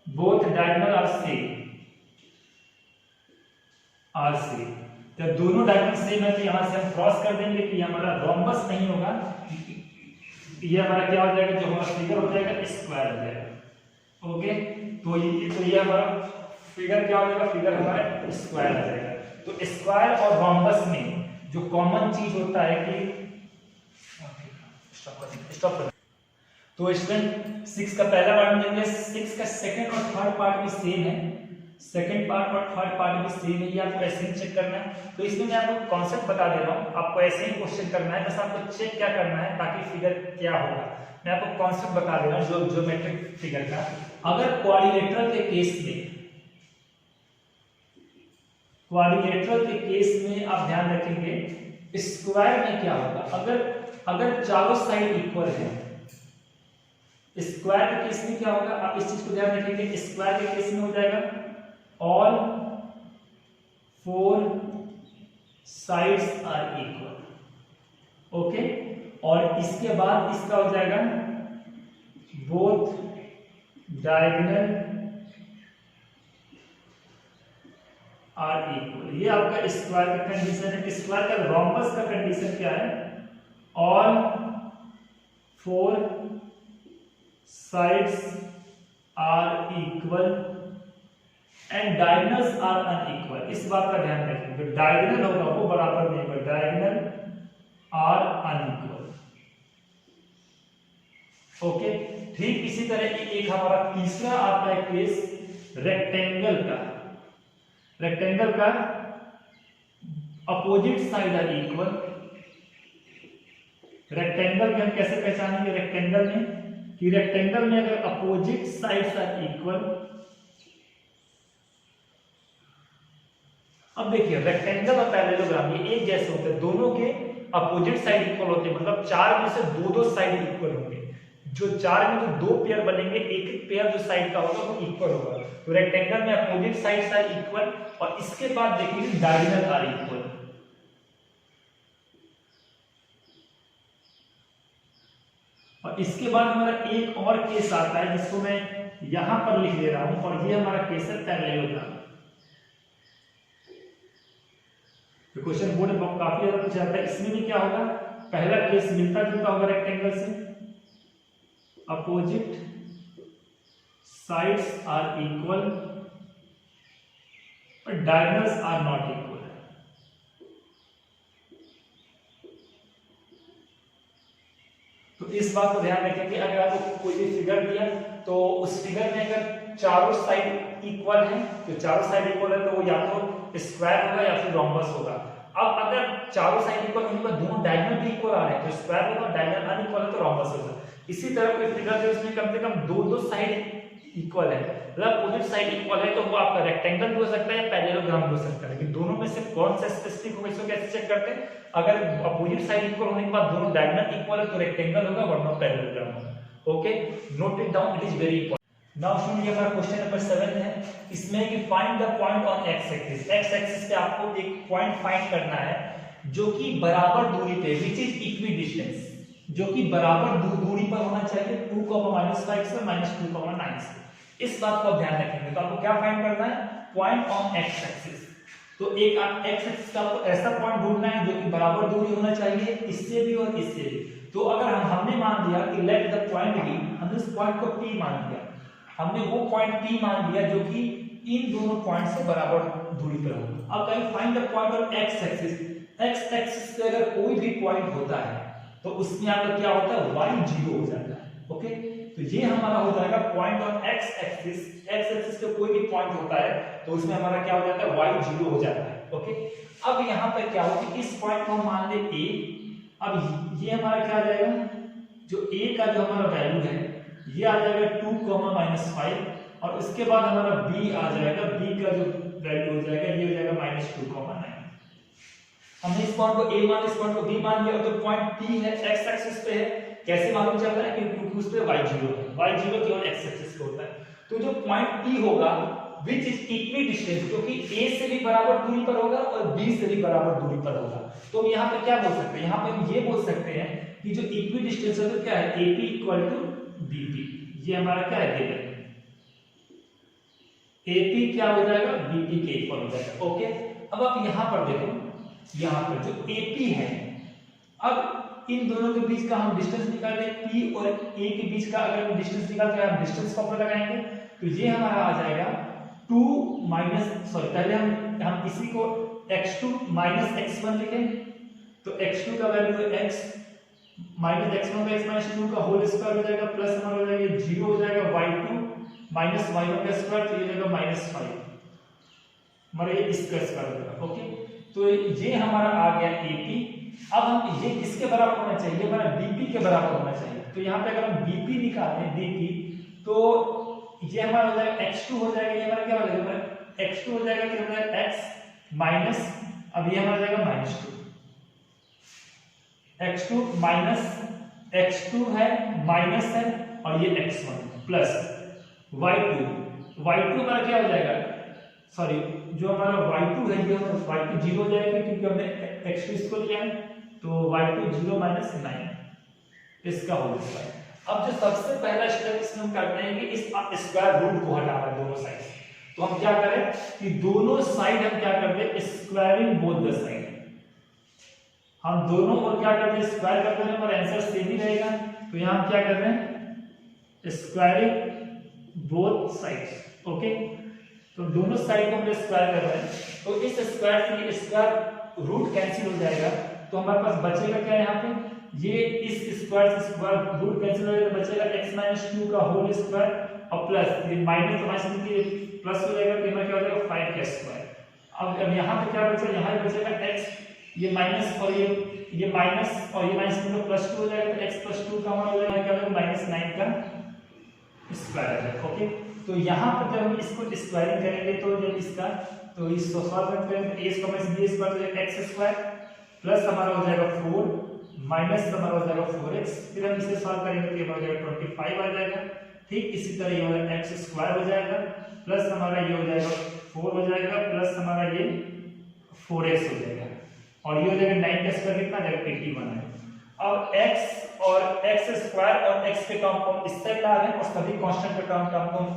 बोथ डायगोनल आर सेम, जब दोनों डायगोनल सेम है तो यहाँ से हम क्रॉस कर देंगे कि हमारा रोम्बस नहीं होगा, ये हमारा क्या हो जाएगा, जो हमारा फिगर हो जाएगा स्क्वायर हो जाएगा। ओके, तो ये हमारा फिगर क्या हो जाएगा, फिगर हमारा स्क्वायर आ जाएगा। तो स्क्वायर और रोम्बस में जो कॉमन चीज होता है कि तो स्टूडेंट 6 का पहला पार्ट देंगे, 6 का सेकंड और थर्ड पार्ट भी सेम है, सेकंड पार्ट और थर्ड पार्ट भी सेम है, ये आपको ऐसे ही चेक करना है। तो इसमें मैं आपको कॉन्सेप्ट बता दे रहा हूँ, आपको ऐसे ही क्वेश्चन करना है, बस आपको चेक क्या करना है ताकि फिगर क्या होगा। मैं आपको कॉन्सेप्ट बता दे रहा हूँ जो ज्योमेट्रिक फिगर का। अगर क्वाड्रिलेटरल के केस में आप ध्यान रखेंगे, स्क्वायर में क्या होगा, अगर चारों साइड इक्वल है, स्क्वायर के केस में क्या होगा, आप इस चीज को ध्यान रखेंगे, स्क्वायर के केस में हो जाएगा all 4 sides are equal. Okay, और इसके बाद इसका हो जाएगा बोथ डायगोनल आर इक्वल, ये आपका स्क्वायर का कंडीशन है। स्क्वायर का रोम्बस का कंडीशन क्या है? All 4 sides are equal and diagonals are unequal. इस बात का ध्यान रखें, जो डायगोनल होगा वो बराबर नहीं होगा, डायगोनल आर अनइक्वल। ओके, ठीक इसी तरह एक हमारा तीसरा आपका एक केस रेक्टेंगल का। रेक्टेंगल का opposite side are equal. Rectangle में हम कैसे पहचानेंगे रेक्टेंगल में, कि रेक्टेंगल में अगर अपोजिट साइड्स आर इक्वल। अब देखिए रेक्टेंगल और पैरेललोग्राम ये एक जैसे होते हैं, दोनों के अपोजिट साइड इक्वल होते हैं, मतलब 4 में से दो साइड इक्वल होंगे। जो 4 में जो 2 पेयर बनेंगे, एक पेयर जो साइड का होगा वो इक्वल होगा। तो रेक्टेंगल में अपोजिट साइड्स आर इक्वल और इसके बाद देखिए डायगोनल आर इक्वल। और इसके बाद हमारा एक और केस आता है जिसको मैं यहां पर लिख दे रहा हूं, और ये हमारा केस है पैरेललोग्राम। तो क्वेश्चन बोर्ड में काफी ज्यादा पूछा जाता है। इसमें भी क्या होगा, पहला केस मिलता जुलता होगा रेक्टेंगल से, अपोजिट साइड्स आर इक्वल और डायगोनल्स आर नॉट इक्वल। तो इस बात को ध्यान रखें कि अगर आपको कोई भी फिगर दिया तो उस फिगर में अगर चारों साइड इक्वल है, तो चारों साइड इक्वल है तो वो या तो स्क्वायर होगा या फिर रोम्बस होगा। अब अगर चारों साइड इक्वल होने पर दोनों डायगोनल भी इक्वल आ रहे हैं तो स्क्वायर होगा, डायगोनल अनइक्वल है तो रोम्बस होगा। इसी तरह कोई फिगर है उसमें कम से कम दो साइड इक्वल है, मतलब अपोजिट साइड इक्वल है, तो वो आपका रेक्टेंगल भी हो सकता है या पैरेललोग्राम भी हो सकता है। लेकिन दोनों में से कौन सा स्पेसिफिक होगा इसको कैसे चेक करते हैं? अगर अपोजिट साइड इक्वल होने के बाद दोनों डायगोनल इक्वल है तो रेक्टेंगल होगा वरना पैरेललोग्राम होगा। Okay, note it down, it is very important. Now सुनिए हमारा क्वेश्चन नंबर 7 है। इसमें कि find the point on x axis. X axis पे आपको एक पॉइंट फाइंड करना है जो कि बराबर दूरी पे, विच इज इक्वी डिस्टेंस, जो कि बराबर दूरी पर होना चाहिए 2, -5 से -2, 9 से। इस बात को ध्यान रखेंगे। तो आपको क्या फाइंड करना है? Point on x axis. तो एक एक्स एक्सिस का आपको ऐसा पॉइंट ढूंढना है जो कि बराबर दूरी होना चाहिए इससे भी और इससे भी। तो अगर हमने मान लिया कि लेट द पॉइंट बी, हमने इस पॉइंट को P मान लिया, हमने वो पॉइंट P मान लिया जो कि इन दोनों पॉइंट से बराबर दूरी पर हो। अब कहीं find the point on x axis. X axis पे अगर कोई भी पॉइंट होता है तो उसमें आपका क्या होता है? y 0 हो जाता है। ओके, तो ये हमारा हो जाएगा point on x axis. X axis पे कोई भी पॉइंट होता है तो उसमें हमारा क्या हो जाता है? y 0 हो जाता है। ओके, अब यहाँ पे क्या हो कि इस पॉइंट को हम मान ले a। अब ये हमारा क्या आ जाएगा? जो a का जो हमारा वैल्यू है ये आ जाएगा 2, -5 और उसके बाद हमारा b आ जाएगा। b का जो वैल्यू हो जाएगा ये हो जाएगा -2, 9। हमने इस पॉइंट को a मान, इस पॉइंट को b मान लिया और जो पॉइंट P है x एक्सिस पे है। कैसे मालूम चल रहा है? क्योंकि उस पे y 0 है। y 0 केवल x एक्सिस पे होता है। तो जो पॉइंट P होगा विच इज इक्वी डिस्टेंस, जो कि a से भी बराबर दूरी पर होगा और b से भी बराबर दूरी पर होगा। तो हम यहाँ पे क्या बोल सकते हैं? यहाँ पे हम ये बोल सकते हैं कि जो इक्वी डिस्टेंस है तो क्या है? AP = BP। ये हमारा क्या है? गिवन। AP क्या हो जाएगा? BP के इक्वल हो जाएगा। ओके, अब आप यहाँ पर देखो, यहाँ पर जो AP है, अब इन दोनों के बीच का हम डिस्टेंस निकालें, P और A के बीच का अगर हम डिस्टेंस निकालते हैं, हम डिस्टेंस फॉर्मूला लगाएंगे तो ये हमारा आ जाएगा 2 पहले हम इसी को x2 - x1 लिखें। तो x2 का वैल्यू है x -x1 का x-2 का होल स्क्वायर हो जाएगा, प्लस हमारा हो जाएगा 0 हो जाएगा y2 - y1 का स्क्वायर, तो ये हो जाएगा -5 हमारा ये इसका स्क्वायर हो जाएगा। ओके, तो ये हमारा आ गया AP। अब हम ये किसके बराबर होना चाहिए? हमारा BP के बराबर होना चाहिए। तो यहाँ पे अगर हम BP निकालें, BP, तो ये हमारा हो जाएगा x2 हो जाएगा। ये हमारा क्या हो जाएगा? x2 हो जाएगा, क्या हो जाएगा? x माइनस, अब ये हमारा जाएगा -2। x2 - x2 है, माइनस है और ये x1 प्लस y2 हमारा क्या हो जाएगा? सॉरी, जो हमारा y2 है ये y2 0 हो जाएगा क्योंकि हमने x2 इसको लिया है। तो y2 0 - 9 इसका होल स्क्वायर। अब जो सबसे पहला स्टेप इसमें हम करते हैं कि इस स्क्वायर रूट को हटाना है दोनों साइड। तो हम क्या करें कि दोनों साइड हम क्या करते हैं, स्क्वायरिंग बोथ द साइड, हम दोनों और क्या करते हैं, स्क्वायर करते हैं, हमारा आंसर सेम ही रहेगा। तो यहां हम क्या कर रहे हैं, स्क्वायरिंग बोथ साइड्स। ओके, तो दोनों साइड को हम स्क्वायर कर रहे हैं, तो इस स्क्वायर से ये स्क्वायर रूट कैंसिल हो जाएगा, तो हमारे पास बचेगा क्या यहाँ पे, ये इस स्क्वायर से स्क्वायर रूट कैंसिल हो जाएगा, बचेगा x - 2 का होल स्क्वायर और प्लस ये माइनस प्लस हो जाएगा, तो हमारा क्या हो जाएगा 5 का स्क्वायर। अब यहाँ पे क्या बचेगा, यहाँ पे बचेगा x, ये माइनस और ये माइनस और ये माइनस में प्लस 2 हो जाएगा, तो x + 2 का मान हो जाएगा क्या हो जाएगा -9 का स्क्वायर है। ओके, तो यहाँ पर जब हम इसको स्क्वायरिंग करेंगे तो जब इसका तो इस सॉल्व करेंगे, a स्क्वायर - b स्क्वायर हो जाएगा x स्क्वायर प्लस हमारा हो जाएगा 4 माइनस हमारा हो जाएगा 4x, फिर हम इसे सॉल्व करेंगे तो ये हो जाएगा 25 आ जाएगा। ठीक इसी तरह ये हमारा x स्क्वायर हो जाएगा प्लस हमारा ये हो जाएगा 4 हो जाएगा प्लस हमारा ये 4x हो जाएगा और ये हो जाएगा 9 का स्क्वायर कितना जाएगा 81 है। अब x और x स्क्वायर और x के टर्म को हम इस साइड ला रहे हैं और सभी कांस्टेंट के टर्म को हम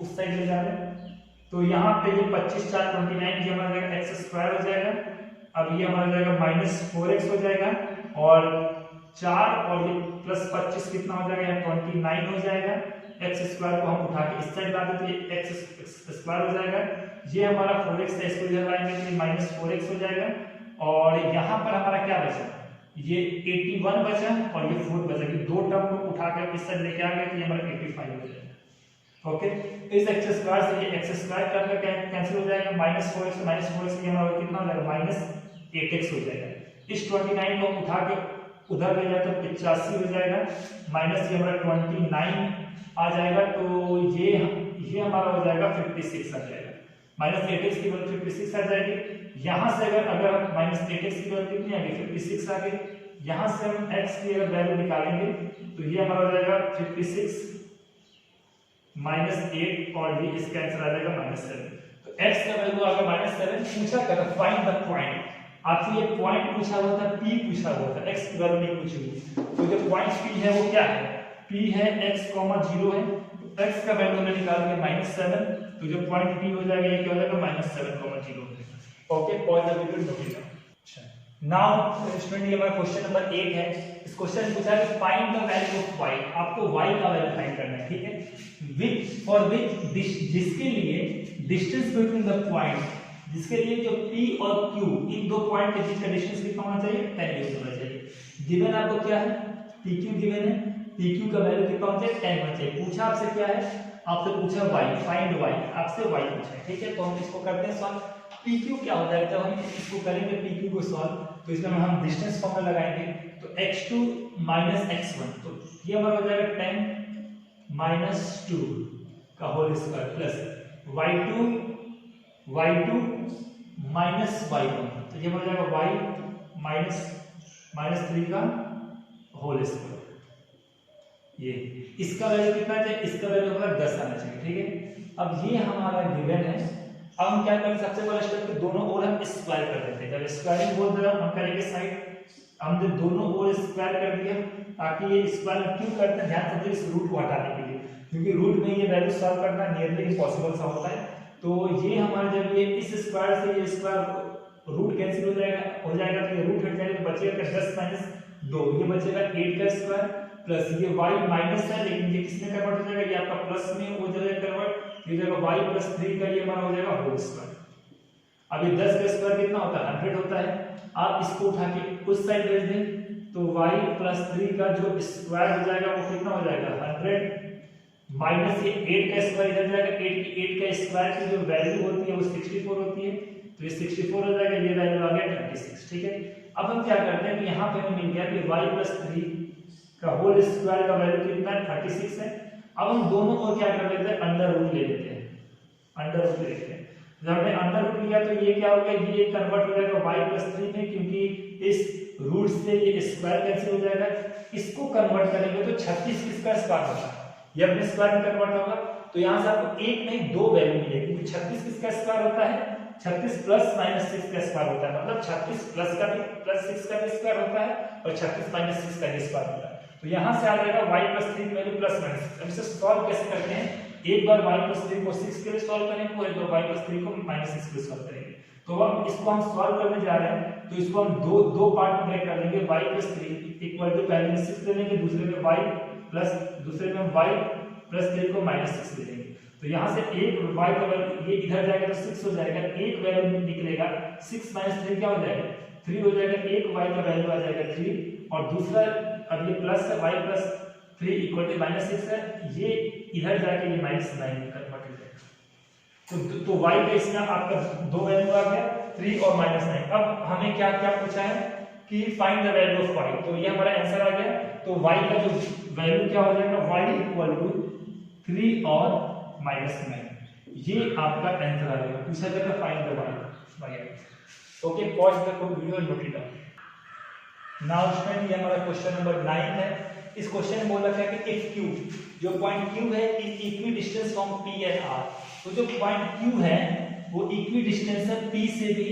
उस साइड ले जा रहे हैं, तो यहाँ पे ये 25 4 29 ये हमारा जाएगा x स्क्वायर हो जाएगा, अब ये हमारा जाएगा -4x हो जाएगा और 4 और ये प्लस 25 कितना हो जाएगा 29 हो जाएगा। x स्क्वायर को हम उठा के इस साइड ला देते हैं, तो x स्क्वायर हो जाएगा, ये हमारा 4x है, इसको इधर लाएंगे तो ये -4x हो जाएगा और यहाँ पर हमारा क्या बचा, ये 81 बचा और ये 4 बचा, ये दो टर्म को उठा कर इस साइड लेके आ गए तो ये हमारा 85 हो जाएगा। ओके, इस x स्क्वायर से ये x स्क्वायर करके कैंसिल हो जाएगा, -4x से -4x ये हमारा कितना हो जाएगा -8x हो जाएगा। इस 29 को उठा के उधर ले जाए तो 85 हो जाएगा, माइनस ये हमारा 29 आ जाएगा, तो ये हमारा हो जाएगा 56 आ जाएगा, -8x की वैल्यू 56 आ जाएगी। यहाँ से अगर हम -8x की वैल्यू कितनी आ गई 56 आ गई, यहाँ से हम x की अगर वैल्यू निकालेंगे तो ये हमारा हो जाएगा 56 -8 और ये इसका आंसर आ जाएगा -7। तो x का वैल्यू आ गया -7। पूछा था फाइंड द पॉइंट, आपसे ये पॉइंट पूछा हुआ था, p पूछा हुआ था, x की वैल्यू नहीं पूछी हुई। तो जो पॉइंट p है वो क्या है, p है x, 0 है, तो x का वैल्यू हमें निकालेंगे -7, तो जो पॉइंट p हो जाएगा ये क्या हो जाएगा -7, 0 हो जाएगा। Okay, pause the video, note it down. Now student ये हमारा क्वेश्चन नंबर 8 है। इस क्वेश्चन में पूछा है कि find the value of y, आपको y का वैल्यू फाइंड करना है, ठीक है, विच फॉर विच जिसके लिए डिस्टेंस बिटवीन द पॉइंट, जिसके लिए जो P और Q इन दो पॉइंट के बीच का डिस्टेंस कितना होना चाहिए 10 यूनिट होना चाहिए। गिवन आपको क्या है, PQ गिवन है, PQ का वैल्यू कितना होना चाहिए 10 होना चाहिए। पूछा आपसे क्या है, आपसे पूछा y, फाइंड y, आपसे y पूछा है, ठीक है। तो हम इसको करते हैं सॉल्व। PQ क्या होता है, जब हम इसको करेंगे PQ को सॉल्व तो इसमें हम डिस्टेंस फॉर्मूला लगाएंगे, तो x2 - x1, तो ये हमारा हो जाएगा 10 - 2 का whole square plus y2 - y1, तो ये हो जाएगा y -3 का होल स्क्वायर। ये इसका वैल्यू कितना चाहिए, इसका वैल्यू हमारा 10 आना चाहिए, ठीक है। अब ये हमारा गिवन है, अब हम क्या करेंगे, सबसे पहले स्टेप पे दोनों ओर हम स्क्वायर कर देते हैं। जब स्क्वायरिंग बोल रहे हैं हम करेंगे साइड, हमने दोनों ओर स्क्वायर कर दिया, ताकि ये स्क्वायर क्यों करते हैं, ध्यान से इस रूट को हटाने के लिए, क्योंकि रूट में ये वैल्यू सॉल्व करना नियरली इम्पॉसिबल सा होता है। तो ये हमारा जब ये इस स्क्वायर से ये स्क्वायर रूट कैंसिल हो जाएगा तो ये रूट हट जाएगा, तो बचेगा 10 - 2, ये बचेगा 8 का स्क्वायर प्लस ये y माइनस है, लेकिन ये किसमें कन्वर्ट हो जाएगा, ये आपका प्लस में हो जाएगा कन्वर्ट, ये जाएगा y + 3 का ये हमारा हो जाएगा होल स्क्वायर। अब ये 10 का स्क्वायर कितना होता है 100 होता है, आप इसको उठा के उस साइड भेज दें तो y + 3 का जो स्क्वायर हो जाएगा वो कितना हो जाएगा 100 माइनस ये 8 का स्क्वायर इधर जाएगा, 8 का स्क्वायर की जो वैल्यू होती है वो 64 होती है, तो ये 64 हो जाएगा, ये वैल्यू आ गया 26, ठीक है। अब हम क्या करते हैं कि यहाँ पे हमें मिल गया कि y + 3 का होल स्क्वायर का वैल्यू कितना है 36 है। अब हम दोनों को क्या कर लेते हैं, अंडर रूट ले लेते हैं, अंडर रूट ले लेते हैं। जब हमने अंडर रूट लिया तो ये क्या हो गया, ये कन्वर्ट हो जाएगा y + 3 में, क्योंकि इस रूट से ये स्क्वायर कैंसिल हो जाएगा। इसको कन्वर्ट करेंगे तो 36 किसका स्क्वायर होगा, ये अपने स्क्वायर में कन्वर्ट होगा, तो यहाँ से आपको एक नहीं दो वैल्यू मिलेगी, क्योंकि 36 किसका स्क्वायर होता है 36 + -6 का स्क्वायर होता है, मतलब 36 प्लस का भी +6 का भी स्क्वायर होता है और 36 - 6 का भी स्क्वायर होता है। तो यहाँ से आ जाएगा y + 3 की वैल्यू +-6। अब इसे सॉल्व कैसे करते हैं, एक बार y प्लस 3 को 6 के लिए सॉल्व करेंगे और एक बार y प्लस 3 को -6 के लिए सॉल्व करेंगे। तो अब इसको हम सॉल्व करने जा रहे हैं, तो इसको हम दो पार्ट में ब्रेक कर देंगे। y प्लस 3 इक्वल टू पहले में 6 ले लेंगे, दूसरे में y प्लस दूसरे में y प्लस 3 को -6 ले लेंगे। तो यहाँ से एक y का वैल्यू ये इधर जाएगा तो 6 हो जाएगा, एक वैल्यू निकलेगा 6 - 3 क्या हो जाएगा 3 हो जाएगा, एक y का वैल्यू आ जाएगा 3 और दूसरा अब ये प्लस है y प्लस 3 इक्वल टू -6 है, ये इधर जाके ये -9 कन्वर्ट हो जाएगा। तो y का इसमें आपका दो वैल्यू आ गया 3 और -9। अब हमें क्या क्या पूछा है कि find the value of y, तो ये हमारा आंसर आ गया। तो y का जो वैल्यू क्या हो जाएगा y इक्वल टू 3 और -9, ये आपका आंसर आ जाएगा। पूछा जाएगा find the y। Okay, pause the video and note it down. Now student, ये हमारा क्वेश्चन नंबर 9 है। इस क्वेश्चन में बोला गया कि इफ q, जो पॉइंट q है, is equi distance from p and r। तो जो पॉइंट q है वो इक्वी डिस्टेंस है p से भी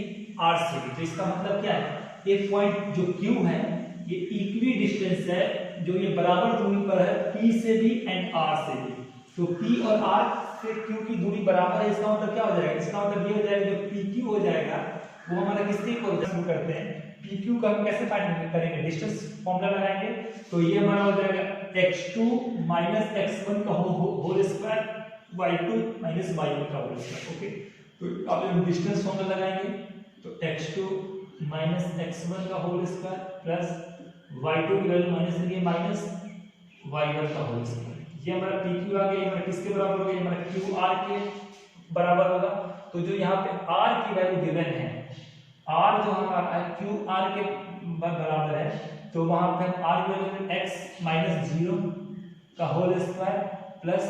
r से भी। तो इसका मतलब क्या है, ये पॉइंट जो q है ये इक्वी डिस्टेंस है, जो ये बराबर दूरी पर है p से भी एंड r से भी। तो p और r से q की दूरी बराबर है, इसका मतलब क्या हो जाएगा, इसका मतलब ये हो जाएगा जो pq हो जाएगा वो हमारा किसके इक्वल शुरू करते हैं, pq का हम कैसे फाइंड करेंगे, डिस्टेंस फार्मूला लगाएंगे। तो ये हमारा हो जाएगा x2 - x1 का होल स्क्वायर y2 - y1 का होल स्क्वायर। ओके, तो अब हम डिस्टेंस फार्मूला लगाएंगे, तो x2 - x1 का होल स्क्वायर प्लस y2 की वैल्यू माइनस देंगे माइनस y1 का होल स्क्वायर। ये हमारा pq आ गया, ये किसके बराबर होगा, ये हमारा qr के बराबर होगा। तो जो यहाँ पे r की वैल्यू गिवन है, r जो हमारा है qr के बराबर है, तो वहां पे r की वैल्यू x - 0 का होल स्क्वायर प्लस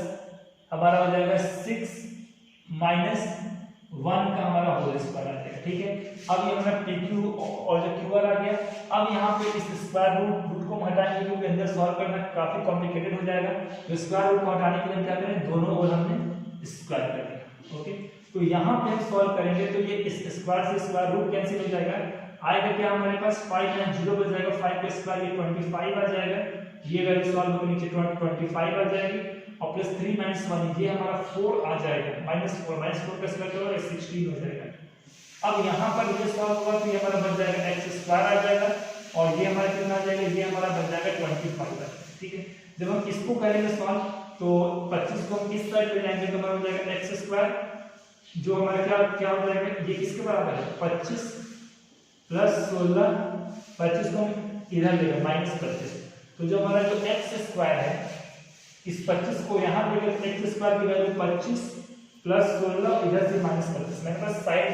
हमारा हो जाएगा 6 - 1 का हमारा होल स्क्वायर आ जाएगा। ठीक है, अब ये हमारा pq और जो qr आ गया। अब यहाँ पे इस स्क्वायर रूट को हम हटाएंगे, क्योंकि अंदर सॉल्व करना काफी कॉम्प्लिकेटेड हो जाएगा। तो स्क्वायर रूट को हटाने के लिए हम क्या करें, दोनों ओर हमने स्क्वायर कर दिया। ओके, तो यहाँ पे हम सॉल्व करेंगे तो ये इस स्क्वायर से स्क्वायर रूट कैंसिल हो जाएगा, आएगा क्या हमारे पास 5 - 0 बच जाएगा, 5 का स्क्वायर ये 25 आ जाएगा, ये वैल्यू सॉल्व होकर नीचे 25 आ जाएगी और प्लस 3 - 1 ये हमारा 4 आ जाएगा, -4 का स्क्वायर करो 16 हो जाएगा। अब यहाँ पर ये सॉल्व होगा तो ये हमारा बच जाएगा x स्क्वायर आ जाएगा और ये हमारा कितना आ जाएगा, ये हमारा बच जाएगा 25। ठीक है, जब हम इसको करेंगे सॉल्व तो 25 को हम इस साइड ले जाएंगे तो हमारा हो जाएगा x स्क्वायर, जो हमारा क्या हो जाएगा, ये किसके बराबर है 25 प्लस 16, 25 को हम इधर ले गए -25। तो जो हमारा जो x स्क्वायर है, इस 25 को यहाँ ले गए, x स्क्वायर की वैल्यू 25 प्लस 16 इधर से -25, मैंने बस साइड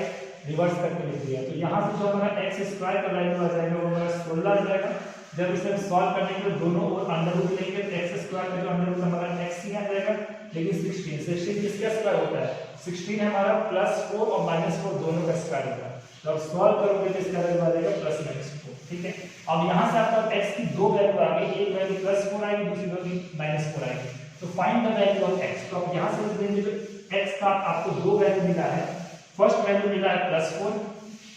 रिवर्स करके लिख दिया। तो यहाँ से जो हमारा x स्क्वायर का वैल्यू आ जाएगा वो हमारा 16 आ जाएगा। जब इसे सॉल्व करने के लिए दोनों ओर अंडर रूट लेंगे तो x स्क्वायर का जो अंडर रूट हमारा x ही आ जाएगा, लेकिन 16 किसका स्क्वायर होता है, 16 हमारा +4 और -4 दोनों का स्क्वायर होता है। तो अब सॉल्व करोगे तो इसका वैल्यू आ जाएगा +4। ठीक है, अब यहाँ से आपका x की दो वैल्यू आ गई, एक वैल्यू +4 आएगी, दूसरी वैल्यू -4 आएगी। तो find the value of x। तो आप यहाँ से देंगे तो x का आपको दो वैल्यू मिला है, फर्स्ट वैल्यू मिला है +4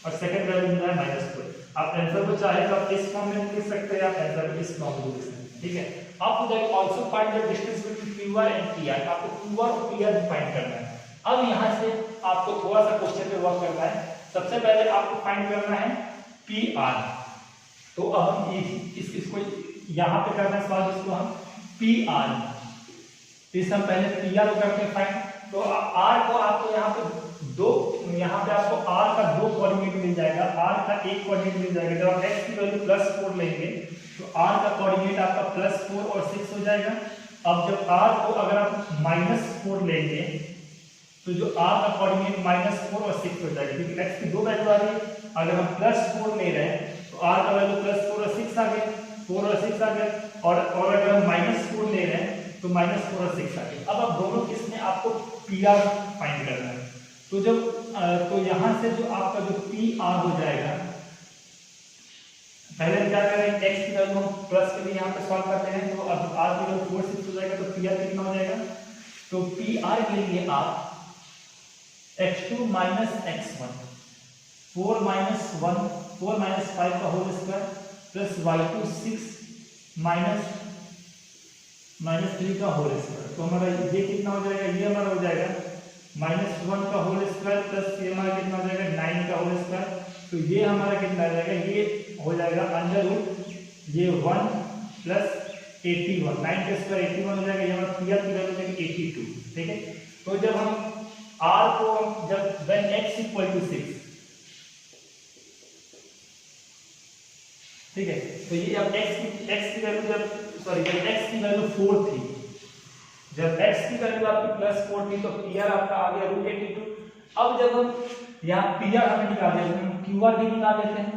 और सेकंड वैल्यू मिला है -4। आप आंसर को चाहे तो आप इस फॉर्म में लिख सकते हैं, आप आंसर को इस फॉर्म में लिख सकते हैं। ठीक है, आपको also find the distance between qr and pr, आपको qr और pr फाइंड करना है। अब यहाँ से आपको थोड़ा सा क्वेश्चन पे वर्क करना है। सबसे पहले आपको फाइंड करना है pr। तो अब हम इसको यहाँ पे करना है सॉल्व, इसको हम pr, इस हम पहले pr को करके फाइंड। तो r को आपको यहाँ पे यहाँ पे आपको r का दो कोऑर्डिनेट मिल जाएगा, r का एक कोऑर्डिनेट मिल जाएगा। जब आप x की वैल्यू +4 लेंगे तो r का कोऑर्डिनेट आपका +4 और 6 हो जाएगा। अब जब r को अगर आप -4 लेंगे तो जो r का कोऑर्डिनेट -4 और 6 हो जाएगा, क्योंकि x की दो वैल्यू आ रही है। अगर हम +4 ले रहे हैं तो r का वैल्यू +4 और 6 आ गए, 4 और 6 आ गए, और अगर हम -4 ले रहे हैं तो -4 और 6 आ गए। अब आप दोनों केस में आपको pr फाइंड करना है। तो जब तो यहां से जो आपका जो pr हो जाएगा, पहले हम क्या करें, x की वैल्यू हम प्लस के लिए यहां पे सॉल्व करते हैं। तो अब r की वैल्यू 4 6 हो जाएगा, तो pr कितना हो जाएगा, तो pr के लिए आप x2 - x1 4 - 5 का होल स्क्वायर प्लस y2 6 - -3 का होल स्क्वायर। तो हमारा ये कितना हो जाएगा, ये हमारा हो जाएगा -1 का होल स्क्वायर प्लस ये हमारा कितना हो जाएगा 9 का होल स्क्वायर। तो ये हमारा कितना आ जाएगा, ये हो जाएगा अंडर रूट ये 1 प्लस 81, 9 का स्क्वायर 81 हो जाएगा, ये हमारा पी आर की वैल्यू हो जाएगी 82। ठीक है, तो जब हम r को जब when x इक्वल टू 6, ठीक है, तो ये अब x की वैल्यू जब x की वैल्यू 4 थी, जब x की वैल्यू आपकी +4 थी तो PR आपका आ गया √82। अब जब हम यहाँ PR हमें निकाल देते हैं, हम QR भी निकाल देते हैं।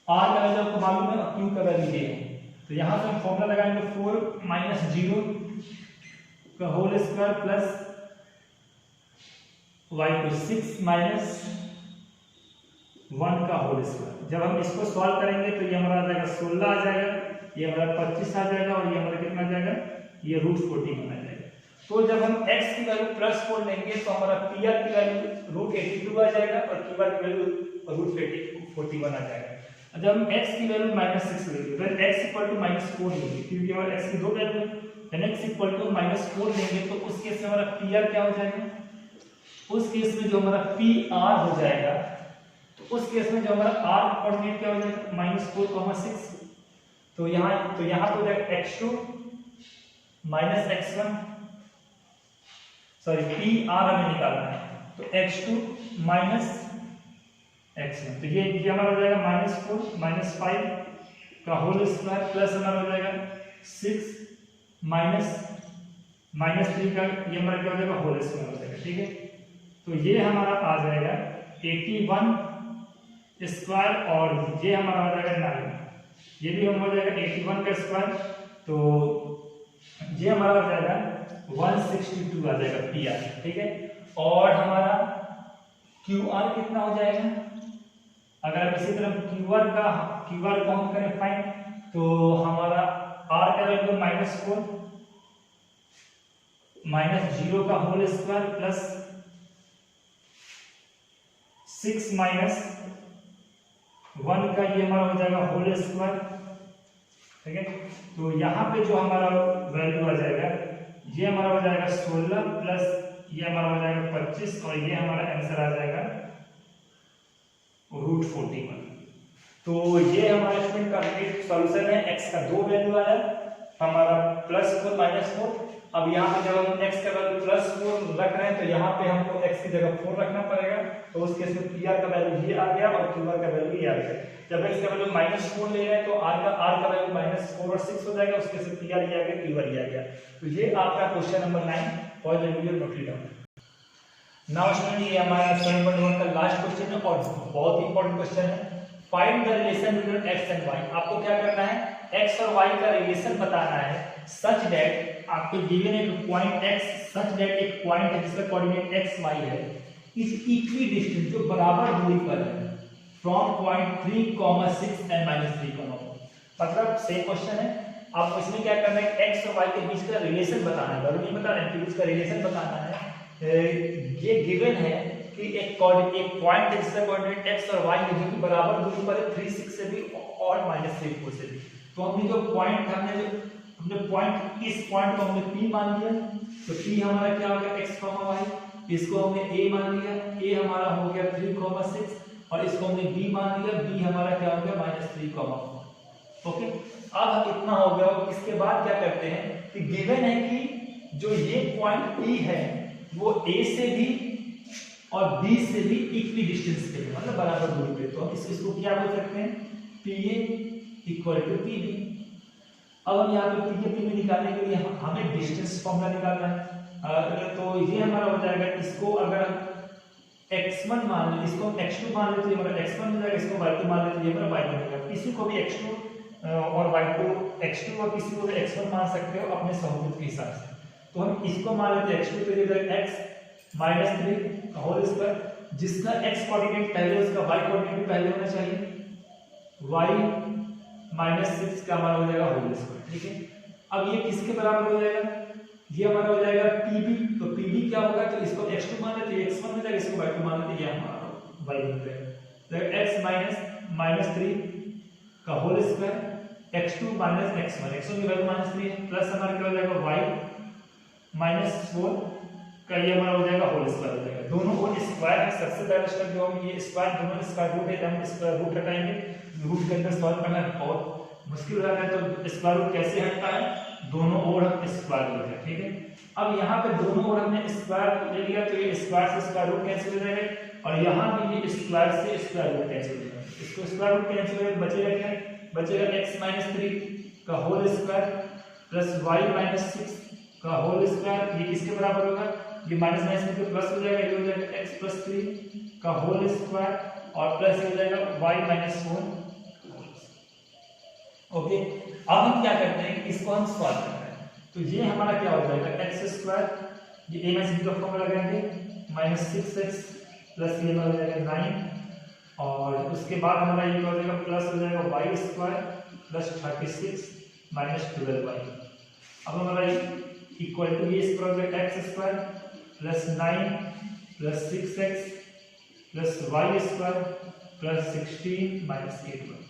R का वैल्यू आपको मालूम है और Q का वैल्यू ये है, तो यहाँ से हम फॉर्मूला लगाएंगे 4 - 0 का होल स्क्वायर प्लस y2 6 - 1 का होल स्क्वायर। जब हम इसको सॉल्व करेंगे तो ये हमारा आ जाएगा 16 आ जाएगा, ये हमारा 25 आ जाएगा और ये हमारा कितना आ जाएगा, ये √14 आ जाएगा। तो जब हम x की वैल्यू +4 लेंगे तो हमारा PR की वैल्यू √82 आ जाएगा और QR की वैल्यू √41 आ जाएगा। जब हम x की वैल्यू -6 लेंगे, फिर x = -4 लेंगे, क्योंकि हमारे x की दो वैल्यू है, x = -4 लेंगे तो उस केस में हमारा PR क्या हो जाएगा, उस केस में जो हमारा PR हो जाएगा, तो उस केस में जो हमारा r कोऑर्डिनेट क्या हो जाएगा -4,6। तो यहाँ पे हो जाएगा x2 - x1, सॉरी PR हमें निकालना है, तो x2 - x1, तो ये हमारा हो जाएगा -4 - 5 का होल स्क्वायर प्लस हमारा हो जाएगा 6 -3 का, ये हमारा क्या हो जाएगा होल स्क्वायर हो जाएगा। ठीक है, तो ये हमारा आ जाएगा 81 स्क्वायर और ये हमारा हो जाएगा 9, ये भी हम हो जाएगा 81 का स्क्वायर, तो ये हमारा हो जाएगा 162 आ जाएगा PR। ठीक है, और हमारा QR कितना हो जाएगा, अगर आप इसी तरह QR को हम करें फाइंड, तो हमारा R का वैल्यू -4 - 0 का होल स्क्वायर प्लस 6 - 1 का, ये हमारा हो जाएगा होल स्क्वायर। ठीक है, तो यहाँ पे जो हमारा वैल्यू आ जाएगा, ये हमारा हो जाएगा 16 प्लस ये हमारा हो जाएगा 25 और ये हमारा आंसर आ जाएगा √41। तो ये हमारा स्टूडेंट कंप्लीट सॉल्यूशन है। x का दो वैल्यू आया हमारा +4 - 4। अब यहाँ पे जब हम x का वैल्यू +4 रख रहे हैं तो यहाँ पे हमको x की जगह 4 रखना पड़ेगा, तो उस केस में PR का वैल्यू ये आ गया और QR का वैल्यू ये आ गया। जब x का वैल्यू -4 ले रहे हैं तो R का वैल्यू -4 और 6 हो जाएगा, उसके से PR ये आ गया, QR ये आ गया। तो ये आपका question number 9 for the video note it down. Now student, ये हमारा 7.1 का लास्ट क्वेश्चन है और बहुत ही इंपॉर्टेंट क्वेश्चन है। Find the relation between x and y। आपको क्या करना है, x और y का रिलेशन बताना है सच दैट आपको गिवन एक पॉइंट x, सच दैट एक पॉइंट है जिसका कोऑर्डिनेट x y है, इज इक्वी डिस्टेंट, जो बराबर दूरी पर है, फ्रॉम पॉइंट 3,6 एंड -3,4। मतलब सेम क्वेश्चन है, आपको इसमें क्या करना है, x और y के बीच का रिलेशन बताना है, जरूरी बता रहे हैं कि बीच का रिलेशन बताना है। ये गिवन है कि एक पॉइंट है जिसका कोऑर्डिनेट x और y है, जो कि बराबर दूरी पर है 3,6 से भी और -3,4 से भी। तो हमने जो पॉइंट हमने पॉइंट, इस पॉइंट को हमने P मान लिया, तो P हमारा क्या हो गया x, y, इसको हमने A मान लिया, A हमारा हो गया 3,6 और इसको हमने B मान लिया, B हमारा क्या हो गया -3,4। ओके, अब हम इतना हो गया। इसके बाद क्या करते हैं कि गिवन है कि जो ये पॉइंट P है वो A से भी और B से भी इक्वी डिस्टेंस पे है, मतलब बराबर दूरी पे। तो हम इसको क्या बोल सकते हैं, PA = PB। अब हम यहाँ पे PA PB निकालने के लिए हमें डिस्टेंस फॉर्मूला निकालना है। तो ये हमारा हो जाएगा, इसको अगर हम x1 मान ले, इसको हम x2 मान ले तो ये हमारा x1 हो जाएगा, इसको y2 मान ले तो ये हमारा y1 हो जाएगा। किसी को भी x2 और y2, x2 और किसी को भी x1 मान सकते हो अपने सहूलियत के हिसाब से। तो हम इसको मान लेते हैं x2, तो ये जाएगा x -3 का होल स्क्वायर, जिसका x कोऑर्डिनेट पहले उसका y कोऑर्डिनेट भी पहले होना चाहिए, y -6 का हमारा हो जाएगा होल स्क्वायर। ठीक है, अब ये किसके बराबर हो जाएगा, ये हमारा हो जाएगा PB। तो PB क्या होगा, तो इसको x2 मान लेते हैं, x1 हो जाएगा, इसको y2 मान लेते हैं, ये हमारा y हो जाएगा। तो x -3 का whole square x2 minus x1, x1 की वैल्यू -3 है, प्लस हमारा क्या हो जाएगा y माइनस 4 का ये हमारा हो जाएगा होल स्क्वायर हो जाएगा। दोनों को स्क्वायर है, सबसे पहले स्टेप जो हम ये स्क्वायर दोनों स्क्वायर रूट है, हम स्क्वायर रूट हटाएंगे, रूट के अंदर सॉल्व करना बहुत मुश्किल हो जाता है, तो स्क्वायर रूट कैसे हटता है, दोनों ओर हम स्क्वायर लेते हैं, ठीक है। अब यहाँ पे दोनों ओर हमने स्क्वायर ले लिया, तो ये स्क्वायर से स्क्वायर रूट कैंसिल हो जाएगा, और यहाँ भी ये स्क्वायर से स्क्वायर रूट कैंसिल हो जाएगा। इसको स्क्वायर रूट कैंसिल हो जाएगा, बचेगा क्या, बचेगा x माइनस 3 का whole square plus y minus 6 का होल स्क्वायर, ये किसके बराबर होगा, ये माइनस माइनस में प्लस हो जाएगा, ये हो जाएगा x प्लस 3 का होल स्क्वायर और प्लस हो जाएगा y माइनस 4। ओके, अब हम क्या करते हैं, इसको हम सॉल्व करते हैं, तो ये हमारा क्या हो जाएगा x स्क्वायर, ये a माइनस b का फॉर्मूला लगाएंगे, माइनस 6x प्लस ये हो जाएगा 9, और उसके बाद हमारा ये हो जाएगा प्लस हो जाएगा y square plus 36 minus 12y। अब हमारा इक्वल टू ये स्क्वायर हो जाएगा x square plus 9 plus 6x plus y square plus 16 minus 8y।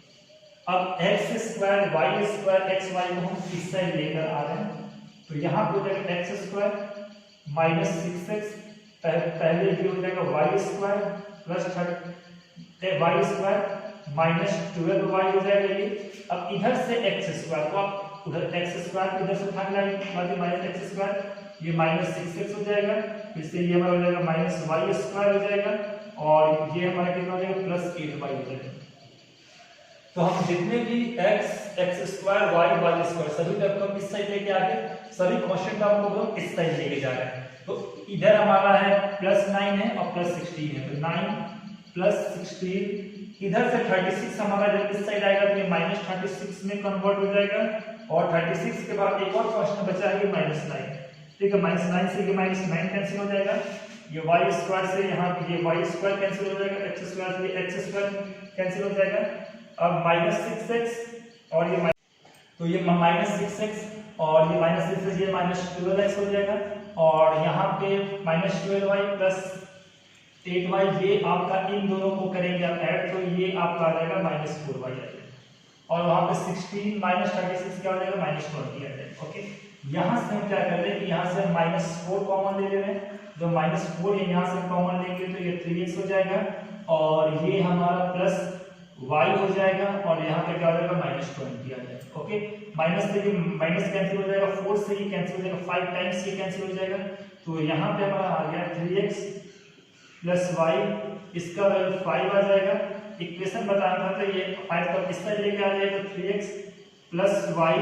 अब x square y square x y को हम इस साइड लेकर आ रहे हैं, तो यहाँ पे हो जाएगा x स्क्वायर माइनस 6x, पहले ये हो जाएगा y square plus y square minus 12y हो जाएगा ये। अब इधर से x स्क्वायर को आप उधर x स्क्वायर इधर से उठा के लाएंगे, माइनस x स्क्वायर, ये माइनस 6x हो जाएगा, इससे ये हमारा हो जाएगा माइनस y स्क्वायर हो जाएगा, और ये हमारा कितना हो जाएगा प्लस 8y हो जाएगा। तो हम जितने भी x स्क्वायर y स्क्वायर सभी टर्म को इस साइड लेके आ गए, सभी कांस्टेंट टर्म को हम इस साइड लेके जा रहे हैं। तो इधर हमारा है प्लस 9 है और प्लस 16 है, तो 9 प्लस 16, इधर से 36 हमारा जब इस साइड आएगा तो ये माइनस 36 में कन्वर्ट हो जाएगा, और 36 के बाद एक और कांस्टेंट बचा है ये माइनस 9, ठीक है। माइनस 9 से ये माइनस 9 कैंसिल हो जाएगा, ये y स्क्वायर से यहाँ पे ये y स्क्वायर कैंसिल हो जाएगा, x स्क्वायर से ये x स्क्वायर कैंसिल हो जाएगा। अब माइनस 6x और ये तो ये माइनस 6x और ये माइनस 6 ये माइनस 12x हो जाएगा, और यहाँ पे माइनस 12y प्लस 8y, ये आपका इन दोनों को करेंगे आप ऐड, तो ये आपका आ जाएगा माइनस 4y आ जाएगा, और वहाँ पे 16 माइनस 36 क्या हो जाएगा माइनस 20 आ जाएगा। ओके, यहाँ से हम क्या कर रहे हैं कि यहाँ से हम माइनस 4 कॉमन ले ले रहे हैं, जो माइनस 4 है यहाँ से कॉमन लेंगे तो ये 3x हो जाएगा, और ये हमारा प्लस y हो जाएगा, और यहाँ पे क्या हो जाएगा माइनस 20 आ जाएगा। ओके, माइनस से ये माइनस कैंसिल हो जाएगा, 4 से ये कैंसिल हो जाएगा, 5 टाइम्स ये कैंसिल हो जाएगा, तो यहाँ पे हमारा आ गया 3x प्लस y, इसका वैल्यू 5 आ जाएगा। इक्वेशन बताना था तो ये 5 को इस साइड लेके आ जाएगा, तो 3x plus y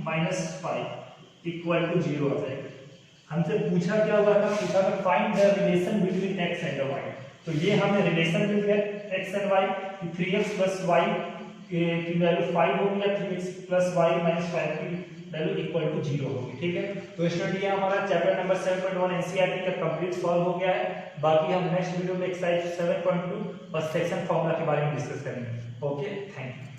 minus 5 equal to 0 आ जाएगा। हमसे पूछा क्या हुआ था, पूछा था find the relation between x and y, तो ये हमें रिलेशन मिल गया x and y, 3x plus y की वैल्यू 5 होगी, या 3x प्लस y माइनस 5 की वैल्यू इक्वल टू 0 होगी, ठीक है। तो स्टूडेंट ये हमारा चैप्टर नंबर 7.1 एनसीईआरटी का कंप्लीट सॉल्व हो गया है। बाकी हम नेक्स्ट वीडियो में एक्सरसाइज 7.2 और सेक्शन फॉर्मूला के बारे में डिस्कस करेंगे। Okay, thank you.